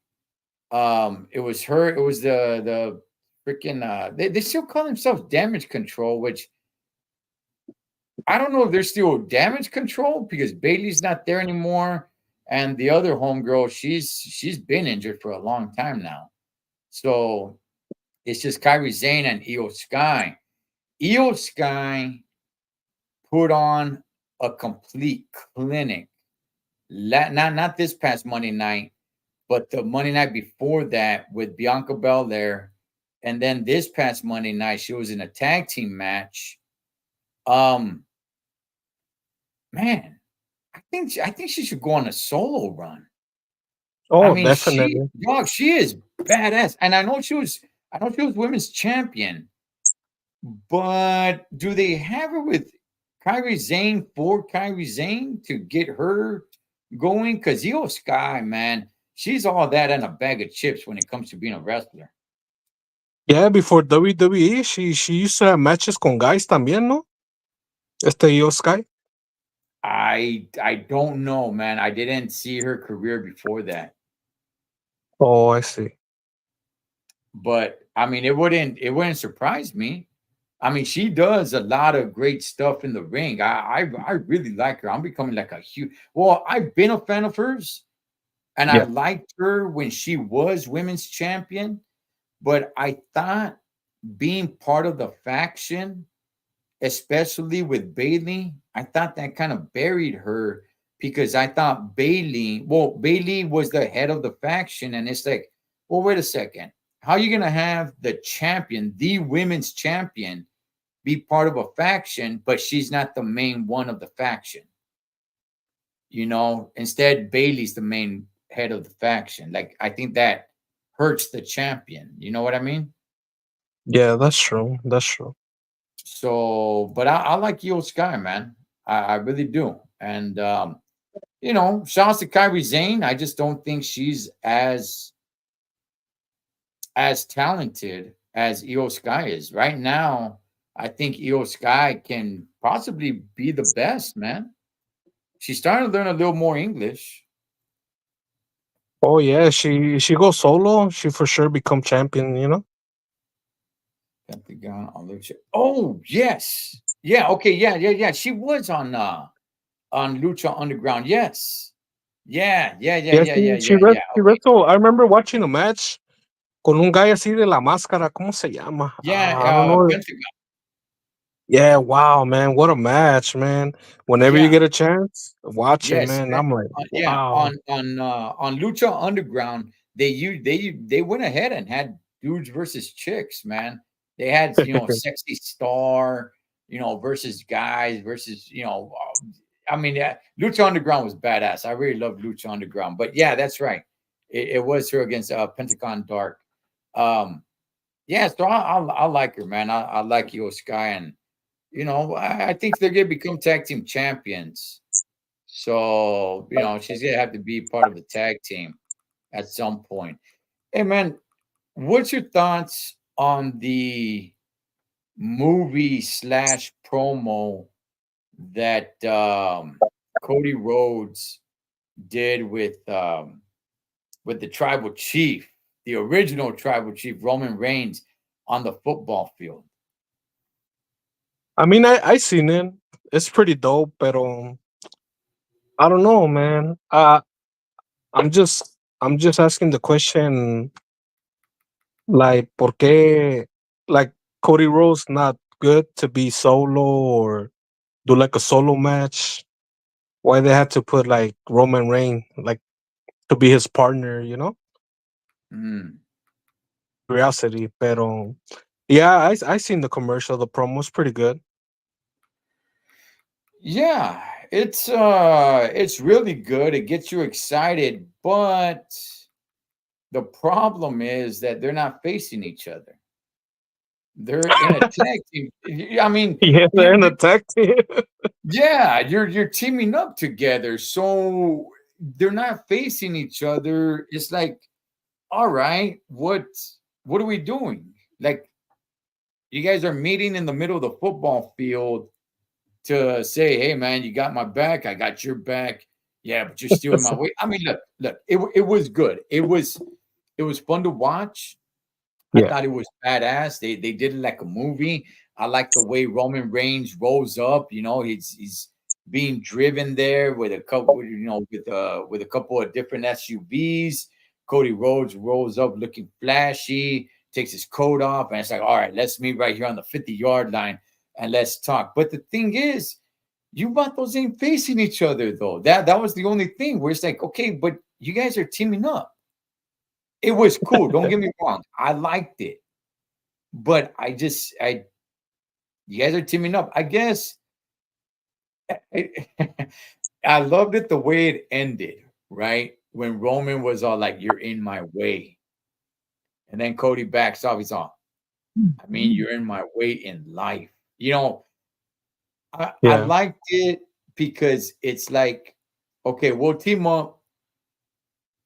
It was her. It was the freaking. They still call themselves Damage Control, which I don't know if they're still Damage Control because Bailey's not there anymore, and the other homegirl, she's been injured for a long time now. So it's just Kyrie Zane and Io Sky. Io Sky put on a complete clinic. Not this past Monday night, but the Monday night before that with Bianca Belair, and then this past Monday night she was in a tag team match. Um, man, I think she should go on a solo run. I Oh, mean, she definitely. dog, she is badass, and I know she was women's champion, but do they have her with Kyrie Zane for Kyrie Zane to get her going? Because Io Sky, man, she's all that and a bag of chips when it comes to being a wrestler. Yeah, before WWE, she used to have matches con guys también, ¿no? Io Sky. I don't know, man. I didn't see her career before that, Oh, I see. but I mean, it wouldn't surprise me. I mean, she does a lot of great stuff in the ring. I really like her. I'm becoming like a huge. Well, I've been a fan of hers, and I Yeah. liked her when she was women's champion. But I thought being part of the faction, especially with Bailey, I thought that kind of buried her because I thought Bailey was the head of the faction, and it's like, well, wait a second, how are you gonna have the champion, the women's champion, be part of a faction, but she's not the main one of the faction? Instead, Bailey's the main head of the faction. Like, I think that hurts the champion. You know what I mean? Yeah, that's true. That's true. So, but I like Io Sky, man. I really do. And shouts to Kyrie Zane. I just don't think she's as talented as Io Sky is right now. I think Io Sky can possibly be the best, man. She's starting to learn a little more English. Oh yeah, she goes solo. She for sure become champion. Pentagon on Lucha. Oh yes, yeah. Okay, yeah, yeah, yeah. She was on Lucha Underground. Yes, yeah, yeah, yeah, Yeah, yeah, yeah, yeah, yeah. she Okay, wrestled. I remember watching a match con un guy así de la máscara. ¿Cómo se llama? yeah. I don't know. Pentagon. Yeah, wow, man, what a match, man. Whenever you Yeah, get a chance, watch it, yes, man. I'm like, yeah. wow. On Lucha Underground, they went ahead and had dudes versus chicks, man. They had sexy star, versus guys versus I mean, Lucha Underground was badass. I really love Lucha Underground, but yeah, that's right. It was her against Pentagon Dark. Um, yeah, so I like her, man. I like Io Sky, and I think they're gonna become tag team champions. So, she's gonna have to be part of the tag team at some point. Hey man, what's your thoughts on the movie slash promo that Cody Rhodes did with the tribal chief? the original tribal chief Roman Reigns on the football field. I mean, I seen it. It's pretty dope, but I don't know, man. I'm just asking the question, like, por qué, like, Cody Rhodes not good to be solo or do like a solo match? Why they had to put like Roman Reigns like to be his partner? You know, Mm. curiosity. Pero yeah, I seen the commercial. The promo's pretty good. Yeah, it's really good. It gets you excited, but the problem is that they're not facing each other. They're in a tag team. I mean, Yeah, they're in a tag team. yeah, you're teaming up together, so they're not facing each other. It's like, all right, what are we doing? Like, you guys are meeting in the middle of the football field to say, "Hey, man, you got my back. I got your back." Yeah, but you're stealing my way. I mean, look. It was good. It was fun to watch. I Yeah, thought it was badass. They did it like a movie. I like the way Roman Reigns rolls up. He's being driven there with a couple, with a couple of different SUVs. Cody Rhodes rolls up looking flashy, takes his coat off, and it's like, all right, let's meet right here on the 50-yard line and let's talk. But the thing is, you those ain't facing each other though. That was the only thing where it's like, okay, but you guys are teaming up. It was cool. Don't get me wrong. I liked it. But you guys are teaming up. I guess I, I loved it the way it ended, right? When Roman was all like, "You're in my way," and then Cody backs off. He's all, "I mean, you're in my way in life." I yeah, liked it because it's like, okay, we'll team up,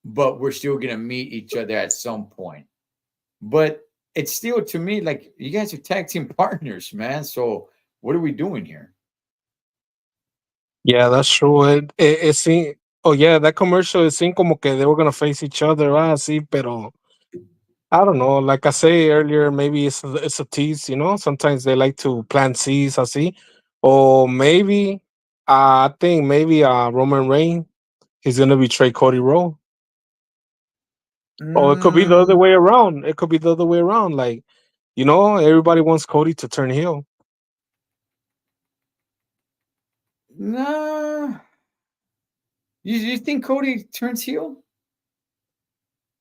but we're still gonna meet each other at some point. But it's still to me like you guys are tag team partners, man. So what are we doing here? yeah. That's true. It seemed. Oh yeah, that commercial. It seemed como que they were gonna face each other. Ah, sí, pero I don't know. Like I say earlier, maybe it's a tease. You know, sometimes they like to plant seeds, así, or maybe I think maybe Roman Reigns he's gonna betray Cody Rhodes. Or it could be the other Mm, way around. It could be the other way around. Like, everybody wants Cody to turn heel. nah. You think Cody turns heel?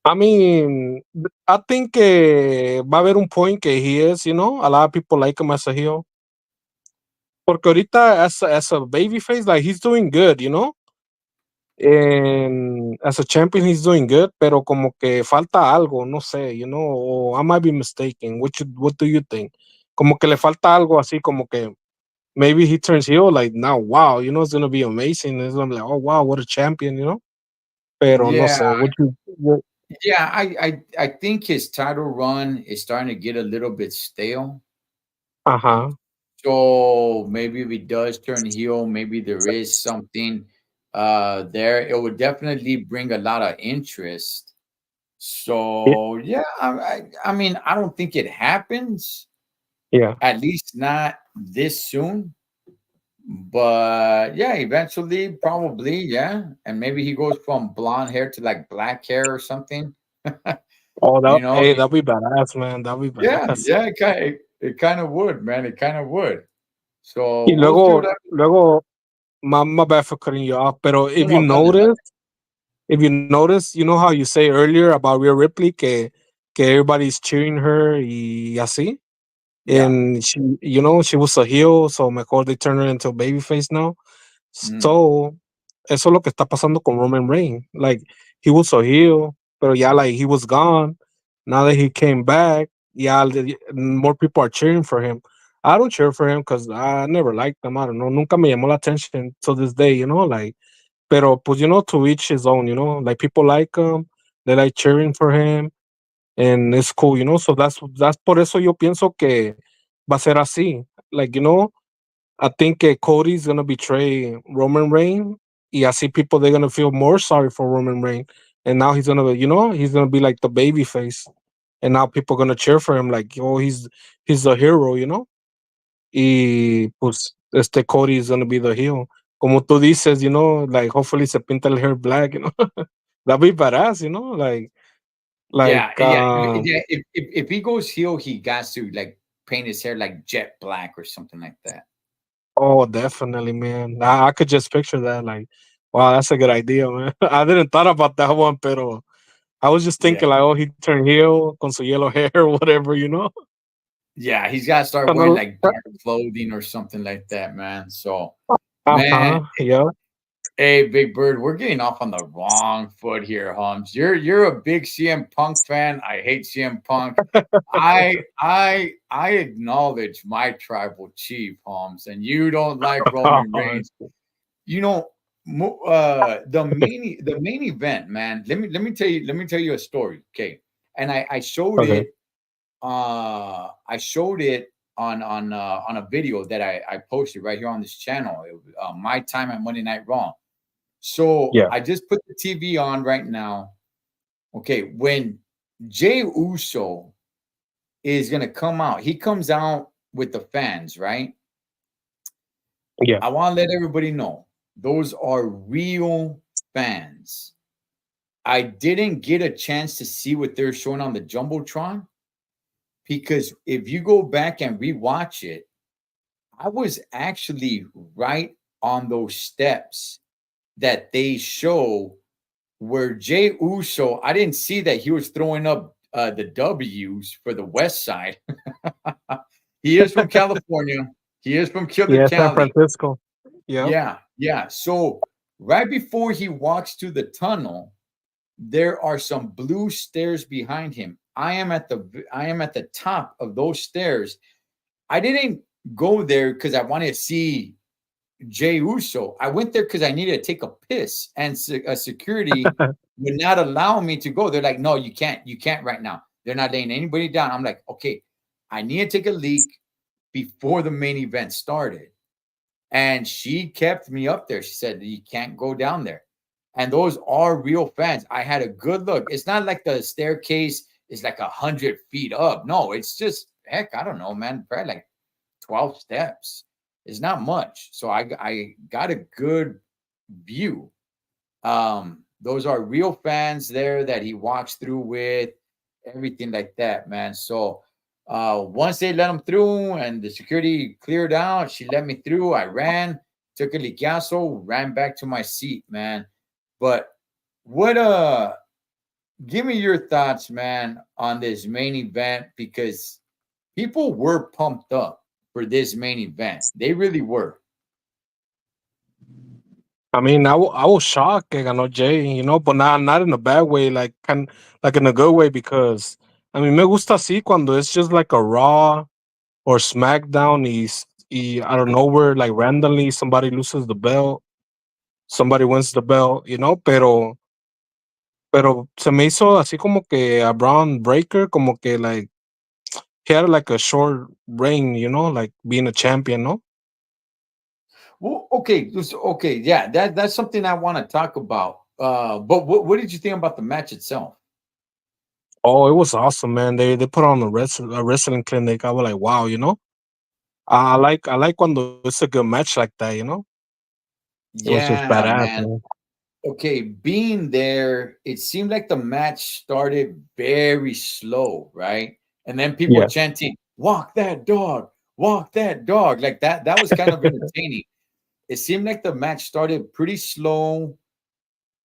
I mean, I think va a haber un point que he is, a lot of people like him as a heel. Porque ahorita as a baby face, like he's doing good, And as a champion, he's doing good, pero como que falta algo, no sé, or I might be mistaken. What do you think? Como que le falta algo así, como que maybe he turns heel like now, wow, it's gonna be amazing. It's gonna be like, oh wow, what a champion, Pero no Yeah, sé, yeah. I think his title run is starting to get a little bit stale. ajá, So maybe if he does turn heel, maybe there is something there. It would definitely bring a lot of interest. yeah, So yeah, I mean, I don't think it happens. yeah. At least not this soon. But yeah, eventually, probably, yeah. And maybe he goes from blonde hair to like black hair or something. Oh, you know, that'd be badass, man. That'd be yeah, badass. yeah, it kind of would, man. It kind of would. So Y we'll see what happens. luego, my bad for cutting you off, pero No, no, dale, dale. if you notice, you know how you say earlier about Rhea Ripley que everybody's cheering her y así, Yeah. and she was a heel, so mejor they turn her into a babyface now. Mm. So eso es lo que está pasando con Roman Reigns. Like he was a heel, pero ya like he was gone. Now that he came back, yeah, more people are cheering for him. I don't cheer for him because I never liked him. I don't know. Nunca me llamó la attention to this day, like. Pero pues to each his own. Like people like him, they like cheering for him, and it's cool. So that's por eso yo pienso que va a ser así. Like I think Cody's gonna betray Roman Reigns. Y así people they're gonna feel more sorry for Roman Reigns and now he's gonna, he's gonna be like the baby face, and now people gonna cheer for him like, oh, he's the hero, Y pues Cody is gonna be the heel. Como tú dices, like hopefully se pinta el hair black, That'd be badass, like Yeah, yeah, yeah. If he goes heel, he got to like paint his hair like jet black or something like that. oh, definitely, man. I could just picture that. Like, wow, that's a good idea, man. I didn't thought about that one, pero I was just Yeah, thinking like, oh, he turned heel con su yellow hair or whatever. yeah. He's got to start wearing like dark clothing or something like that, man. So, man, Uh-huh. Yeah. hey, Big Bird, we're getting off on the wrong foot here, Holmes. You're a big CM Punk fan. I hate CM Punk. I acknowledge my tribal chief, Holmes, and you don't like Roman Reigns. You know, the main event, man. Let me tell you a story, okay? And I showed Okay. it. I showed it on a video that I posted right here on this channel. My time at Monday Night Raw. So Yeah. I just put the TV on right now. Okay, when Jay Uso is gonna come out, he comes out with the fans, right? Yeah. I want to let everybody know those are real fans. I didn't get a chance to see what they're showing on the Jumbotron because if you go back and rewatch it, I was actually right on those steps that they show where Jay Uso, I didn't see that he was throwing up the W's for the West Side. He is from California. He is from Killer Yeah. San Cali. Francisco. Yep. Yeah, yeah. So right before he walks to the tunnel, there are some blue stairs behind him. I am at the top of those stairs. I didn't go there because I wanted to see Jay Uso. I went there because I needed to take a piss, and security would not allow me to go. They're like, "No, you can't. You can't right now. They're not laying anybody down." I'm like, "Okay, I need to take a leak before the main event started." And she kept me up there. She said, "You can't go down there." And those are real fans. I had a good look. It's not like the staircase is like 100 feet up. No, it's just heck, I don't know, man. Probably like 12 steps. It's not much. So I got a good view. Those are real fans there that he walks through with, everything like that, man. So once they let him through and the security cleared out, she let me through. I ran, took a liquiazo, ran back to my seat, man. But what give me your thoughts, man, on this main event because people were pumped up for this main event. They really were. I mean, I was shocked que ganó Jay, but not in a bad way, like in a good way because I mean, me gusta así cuando it's just like a Raw or SmackDown y out of nowhere, like randomly somebody loses the belt, somebody wins the belt, pero se me hizo así como que a Braun Breaker, como que like he had like a short reign, like being a champion, no? Well, okay, okay, yeah, that's something I want to talk about. But what did you think about the match itself? Oh, it was awesome, man. They put on a wrestling clinic. I was like, wow, I like cuando it's a good match like that. It was just Yeah, badass, man. man. Okay, being there, it seemed like the match started very slow, right? And then people Yeah. chanting, "Walk that dog, walk that dog," like that. That was kind of entertaining. It seemed like the match started pretty slow,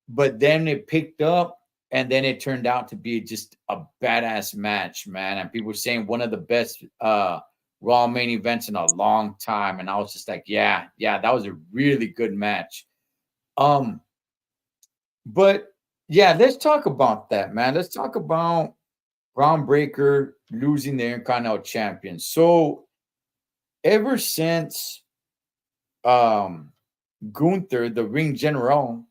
but then it picked up, and then it turned out to be just a badass match, man. And people were saying one of the best Raw main events in a long time. And I was just like, yeah, yeah, that was a really good match. Um, but yeah, let's talk about that, man. Let's talk about Braun Breaker losing the Intercontinental Champion. So ever since Gunther, the ring general,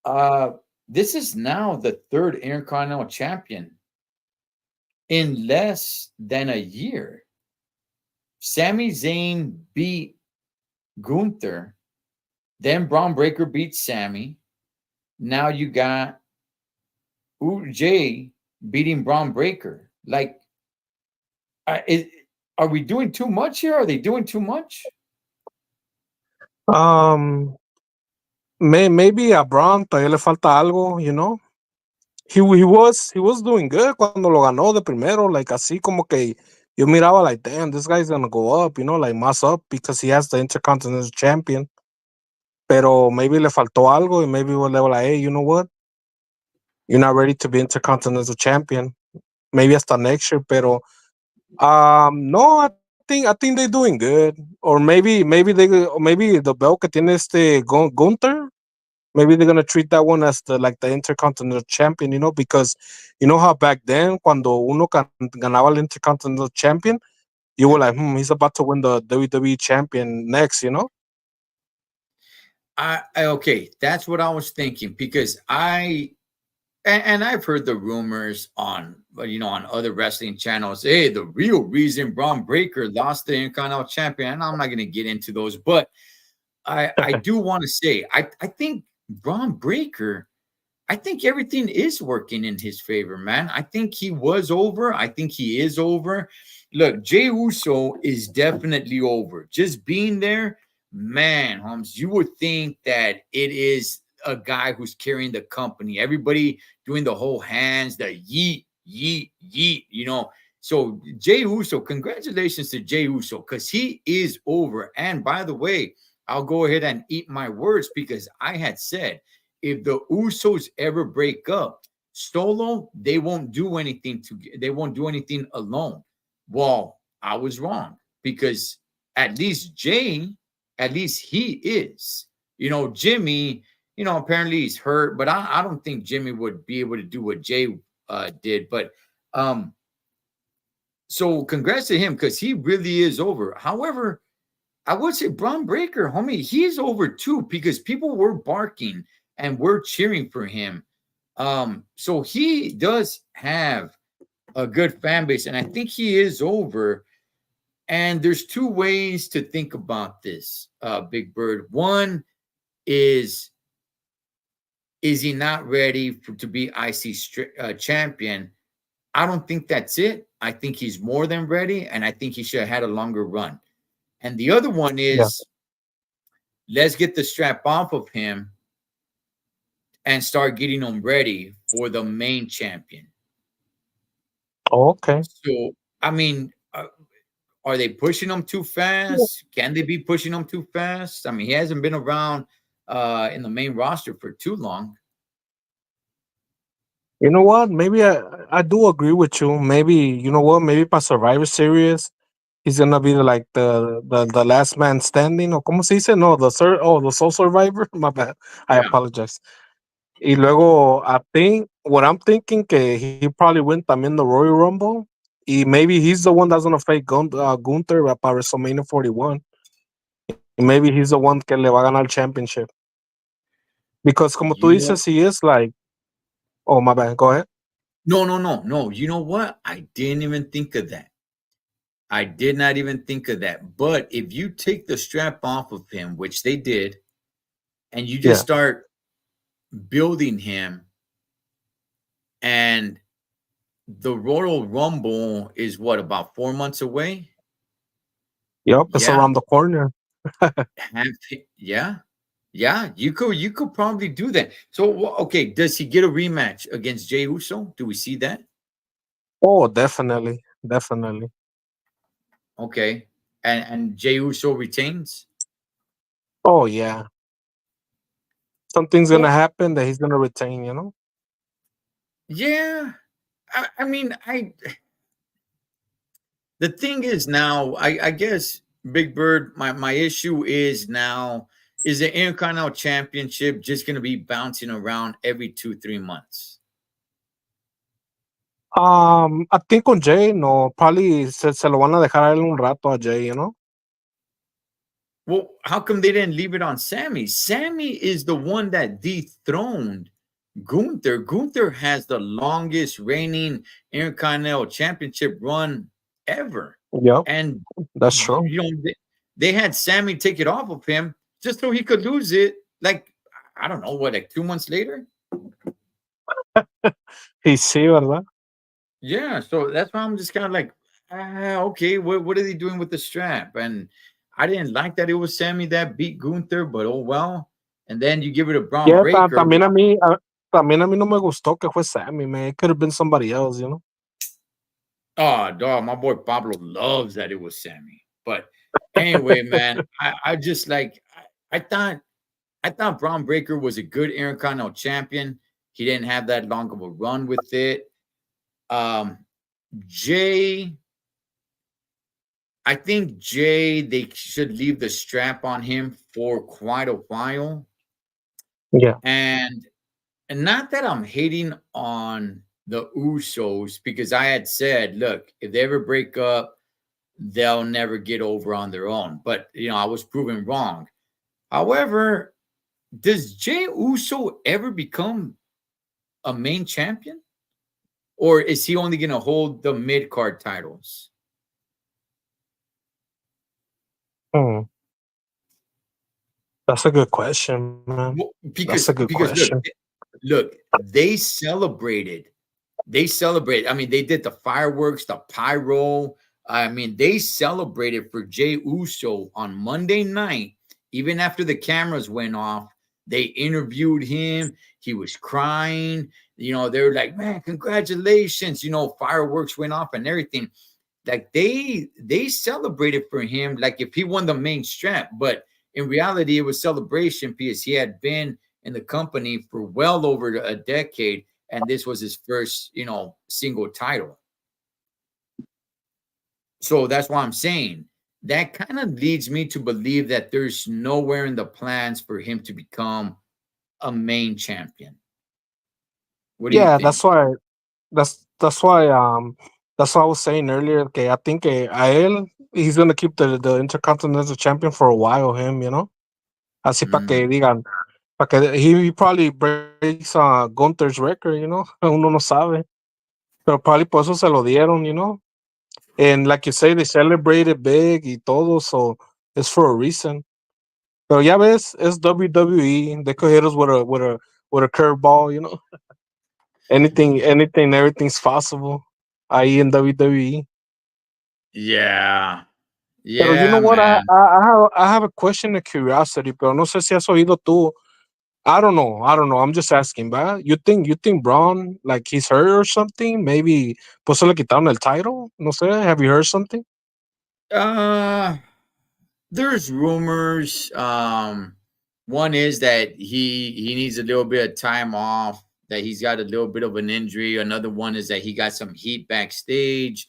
uh, this is now the third Intercontinental Champion in less than a year. Sami Zayn beat Gunther, then Braun Breaker beat Sami. Now you got Jay beating Braun Breaker. Like, is, are we doing too much here? Are they doing too much? Um, maybe a Braun todavía le falta algo, you know. He was doing good cuando lo ganó de primero, like así como que yo miraba like, damn, this guy's gonna go up, you know, like mass up because he has the Intercontinental Champion. Pero maybe le faltó algo, and maybe they were like, hey, you know what? You're not ready to be Intercontinental Champion. Maybe hasta next year, pero no, I think they're doing good. Or maybe the belt que tiene este Gunther. Maybe they're gonna treat that one as the Intercontinental Champion, you know, because you know how back then cuando uno ganaba el Intercontinental Champion, you were Yeah. like, he's about to win the WWE Champion next, you know. Okay, that's what I was thinking because and I've heard the rumors on on other wrestling channels. Hey, the real reason Braun Breaker lost the Intercontinental Champion, and I'm not going to get into those, but I do want to say I think Braun Breaker. I think everything is working in his favor, man. I think he was over. I think he is over. Look, Jay Uso is definitely over. Just being there, man, Holmes, you would think that it is a guy who's carrying the company. Everybody doing the whole hands, the yeet, yeet, yeet, So Jay Uso, congratulations to Jay Uso, because he is over. And by the way, I'll go ahead and eat my words because I had said if the Usos ever break up, Stolo, they won't do anything alone. Well, I was wrong because at least Jay, at least he is. Jimmy, apparently he's hurt, but I don't think Jimmy would be able to do what Jay did. But so congrats to him because he really is over. However, I would say Braun Breaker, homie, he's over too because people were barking and were cheering for him. So he does have a good fan base, and I think he is over. And there's two ways to think about this, Big Bird. One is he not ready to be IC champion? I don't think that's it. I think he's more than ready, and I think he should have had a longer run. And the other one Yeah. is let's get the strap off of him and start getting him ready for the main champion. Oh, okay. So, I mean, are they pushing him too fast? Can they be pushing him too fast? I mean, he hasn't been around in the main roster for too long. You know what? Maybe I do agree with you. Maybe you know what? Maybe para Survivor Series, he's gonna be the last man standing. Or como se dice? No, the sole survivor. My bad. I Yeah. apologize. Y luego I think what I'm thinking que he probably win también the Royal Rumble. Y maybe he's the one that's gonna fight Gunther para WrestleMania 41. Y maybe he's the one que le va a ganar el championship. Because como tú You know, dices, he is like, oh my bad. Go ahead. no. You know what? I didn't even think of that. I did not even think of that. But if you take the strap off of him, which they did, and you just Yeah. start building him, and the Royal Rumble is what, about 4 months away? Yep. It's Yeah. around the corner. Yeah. Yeah, you could probably do that. So okay, does he get a rematch against Jey Uso? Do we see that? Oh, definitely. Definitely. Okay. And Jey Uso retains? Oh yeah. Something's gonna Well, happen that he's gonna retain, you know? yeah. I mean, the thing is now, I guess Big Bird, my issue is now is the Intercontinental Championship just gonna be bouncing around every 2-3 months? I think con Jay, no, probably se lo van a dejar a él un rato a Jay, you know? Well, how come they didn't leave it on Sammy? Sammy is the one that dethroned Gunther. Gunther has the longest reigning Intercontinental Championship run ever. Yep, And, that's true. they had Sammy take it off of him just so he could lose it. Like, I don't know, what, like 2 months later? Y sí, ¿verdad? Yeah, so that's why I'm just kind of like, okay, what are they doing with the strap? And I didn't like that it was Sammy that beat Gunther, but oh well. And then you give it a Braun Yeah, Breaker. también a mí no me gustó que fue Sammy, man. It could have been somebody else, you know? Oh, dog, my boy Pablo loves that it was Sammy. But anyway, man, I just like I thought Braun Breaker was a good Intercontinental champion. He didn't have that long of a run with it. Um, Jay, I think Jay, they should leave the strap on him for quite a while. Yeah. And not that I'm hating on the Usos, because I had said, look, if they ever break up, they'll never get over on their own. But I was proven wrong. However, does Jay Uso ever become a main champion? Or is he only going to hold the mid card titles? Hmm. That's a good question, man. Well, That's a because good look, question. they celebrated. They celebrated. I mean, they did the fireworks, the pyro. I mean, they celebrated for Jay Uso on Monday night. Even after the cameras went off, they interviewed him. He was crying. They were like, "Man, congratulations!" Fireworks went off and everything. Like they celebrated for him like if he won the main strap, but in reality, it was celebration because he had been in the company for well over a decade, and this was his first, single title. So that's why I'm saying that kind of leads me to believe that there's nowhere in the plans for him to become a main champion. What do you Yeah, think? that's that's why that's what I was saying earlier. Okay, I think a él he's gonna keep the Intercontinental Champion for a while. Him, you know, así para que Mm, digan, para que he probably breaks Gunther's record. You know, uno no sabe, pero probably por eso se lo dieron. You know, and like you say, they celebrated big y todo, so it's for a reason. Pero ya ves, es WWE. They could hit us with a curveball. You know, everything's possible. Ahí en WWE. yeah, Pero you know yeah, what? man. I have a question of curiosity, pero no sé si has oído tú. I don't know. I don't know. I'm just asking, ¿va? You think Braun like he's hurt or something? Maybe pues se le quitaron el title. No sé. Have you heard something? Uh, there's rumors. One is that he needs a little bit of time off. That he's got a little bit of an injury. Another one is that he got some heat backstage.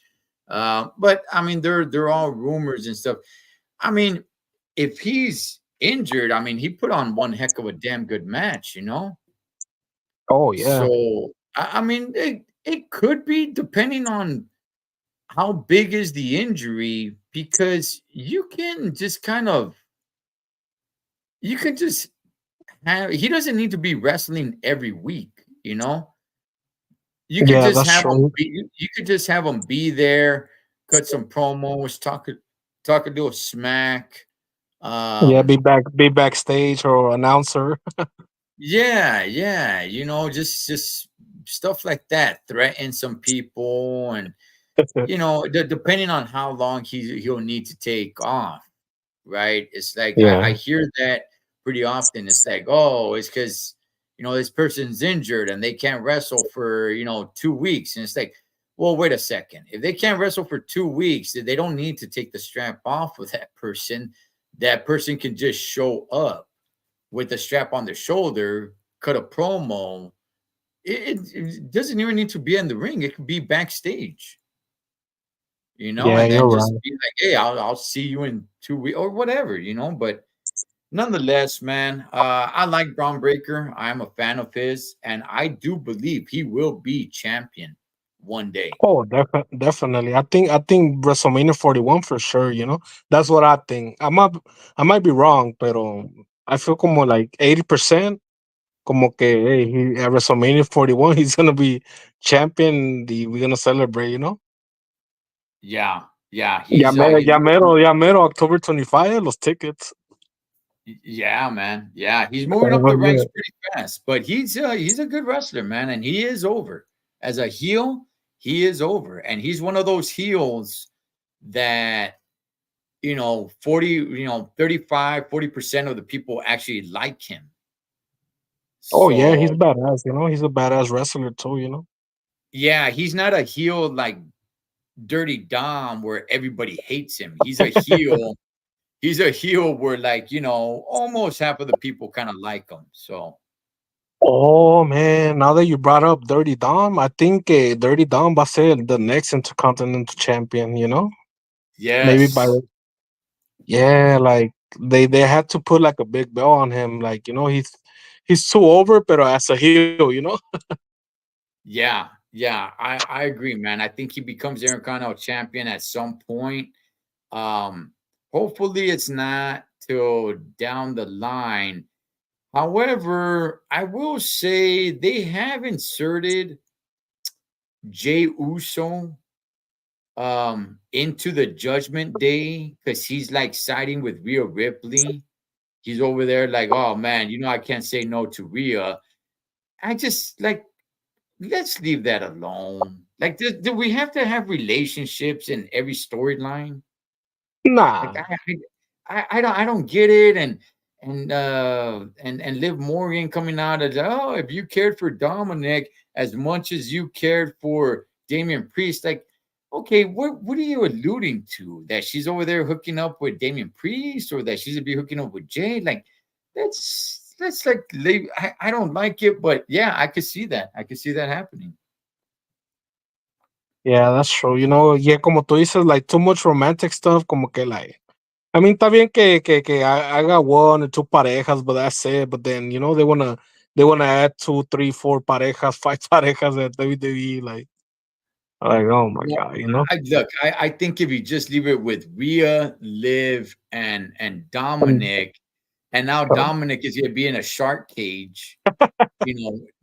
But I mean, they're all rumors and stuff. I mean, if he's injured, I mean, he put on one heck of a damn good match. Oh yeah, So I mean, it could be depending on how big is the injury, because you can just he doesn't need to be wrestling every week. You could yeah. just That's have him true. you could just have him be there, cut some promos, talk a little smack. Yeah, Um be backstage or announcer. yeah, yeah, just stuff like that, threaten some people, and depending on how long he'll need to take off, right? It's like I Yeah, hear that pretty often. It's like, oh, it's because this person's injured and they can't wrestle for 2 weeks, and it's like, well, wait a second. If they can't wrestle for 2 weeks, they don't need to take the strap off of that person. That person can just show up with the strap on their shoulder, cut a promo. It doesn't even need to be in the ring. It could be backstage, yeah. and You're then just right. be like, hey, I'll see you in 2 weeks or whatever. But nonetheless, man, I like Braun Breaker. I'm a fan of his, and I do believe he will be champion one day. Oh, definitely. I think WrestleMania 41 for sure. You know, that's what I think. I might be wrong, pero I feel como like 80%. Como que hey, at WrestleMania 41, he's gonna be champion. We're gonna celebrate. You know, Yeah, yeah, ya he's mero, he's ya mero, ya mero. October 25, los tickets. Yeah, man. Yeah, he's That moving up the was ranks good. pretty fast, but he's a good wrestler, man, and he is over. As a heel, he is over, and he's one of those heels that 35, 40% of the people actually like him. Oh yeah, he's So badass. He's a badass wrestler too. yeah, he's not a heel like Dirty Dom where everybody hates him. He's a heel. He's a heel where like, almost half of the people kind of like him. So Oh man, now that you brought up Dirty Dom, I think Dirty Dom va ser the next Intercontinental Champion. Maybe by yes. yeah, like they had to put like a big bell on him. Like he's too over, but as a heel. Yeah. Yeah. I agree, man. I think he becomes Intercontinental champion at some point. Um, Hopefully it's not till down the line. However, I will say they have inserted Jay Uso into the Judgment Day because he's like siding with Rhea Ripley. He's over there like, oh man, I can't say no to Rhea. I just like let's leave that alone. Like, do we have to have relationships in every storyline? Like, Nah, I don't get it. And Liv Morgan coming out as, oh, if you cared for Dominic as much as you cared for Damian Priest, like, okay, what are you alluding to? That she's over there hooking up with Damian Priest, or that she's gonna be hooking up with Jay? Like, that's like leave. I don't like it, but yeah, I could see that. I could see that happening. yeah, that's true. Yeah, como tú dices, like too much romantic stuff, como que like. I mean, está bien que haga one or two parejas, but that's it. But then they wanna add two, three, four parejas, five parejas at WWE. Like oh my No, god. I think if you just leave it with Rhea, Liv, and Um, Dominic, and now uh, Dominic is gonna be in a shark cage,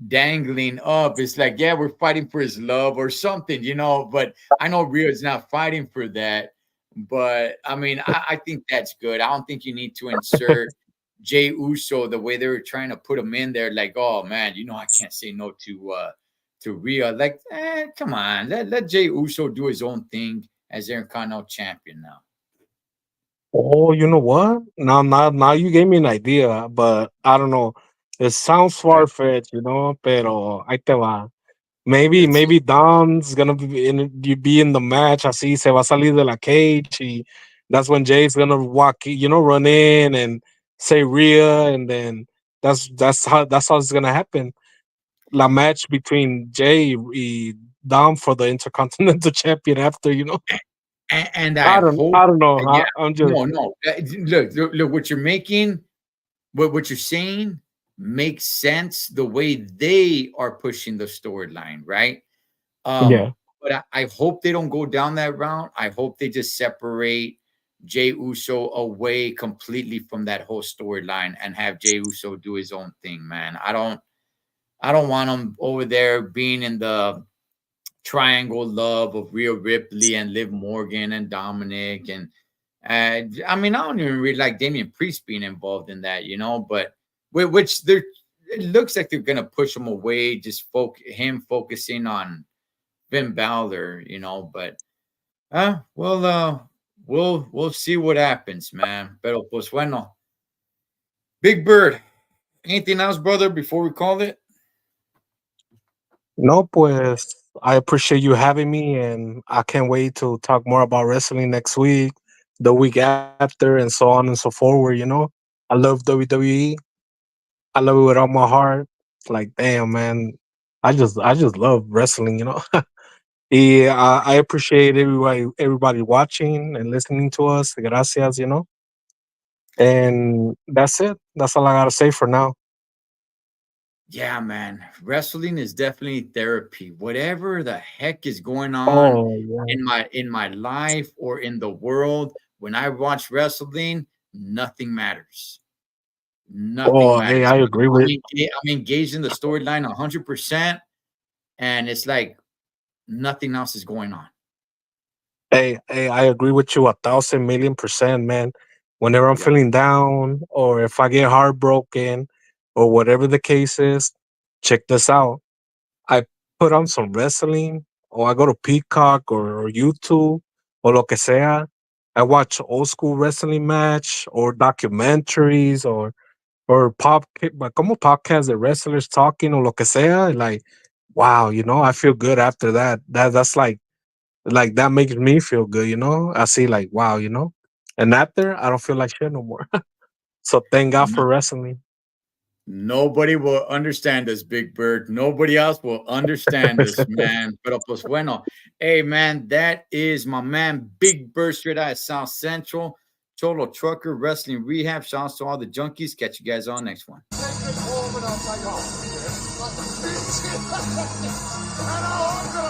dangling up. It's like, yeah, we're fighting for his love or something. But I know Rhea's not fighting for that. But I mean, I think that's good. I don't think you need to insert Jay Uso the way they were trying to put him in there. Like, oh man, I can't say no to Rhea. Like, come on, let Jay Uso do his own thing as Intercontinental champion now. oh, you know what? Now you gave me an idea, but I don't know. It sounds Right. far fetched, pero ahí te va. Maybe Let's see. maybe Dom's gonna be in the match. Así se va a salir de la cage. That's when Jay's gonna run in and say Rhea, and then that's how it's gonna happen. La match between Jay y Dom for the Intercontinental Champion after. And I I hope, don't know. yeah, I'm just no, no. Look, what you're making, what you're saying makes sense the way they are pushing the storyline, right? yeah. But I hope they don't go down that route. I hope they just separate Jay Uso away completely from that whole storyline and have Jay Uso do his own thing, man. I don't want him over there being in the triangle love of Rhea Ripley and Liv Morgan and Dominic. And I mean, I don't even really like Damian Priest being involved in that, but which it looks like they're gonna push him away, just him focusing on Finn Balor. But we'll see what happens, man. Pero pues bueno, Big Bird. Anything else, brother, before we call it? No, pues I appreciate you having me, and I can't wait to talk more about wrestling next week, the week after, and so on and so forward. I love WWE. I love it with all my heart. Like, damn, man, I just love wrestling. Yeah, I appreciate everybody watching and listening to us. Gracias. And that's it. That's all I gotta say for now. Yeah, man. Wrestling is definitely therapy. Whatever the heck is going on Oh yeah. in my life or in the world, when I watch wrestling, nothing matters. Nothing Oh, hey, matters. I agree with. I'm engaged in the storyline 100%, and it's like nothing else is going on. Hey, I agree with you 1,000,000,000%, man. whenever I'm Yeah. feeling down or if I get heartbroken or whatever the case is, check this out. I put on some wrestling or I go to Peacock or YouTube or lo que sea. I watch old school wrestling match or documentaries or como podcast the wrestlers talking or lo que sea. Like, wow, I feel good after that. That's like that makes me feel good. I see like wow. And after I don't feel like shit no more. So thank God No, for wrestling. nobody will understand us, Big Bird. Nobody else will understand us, man. Pero pues bueno. Hey, man, that is my man, Big Bird, straight out of South Central. Cholo Trucker, Wrestling Rehab. Shout out to all the junkies. Catch you guys on next one. And I hope that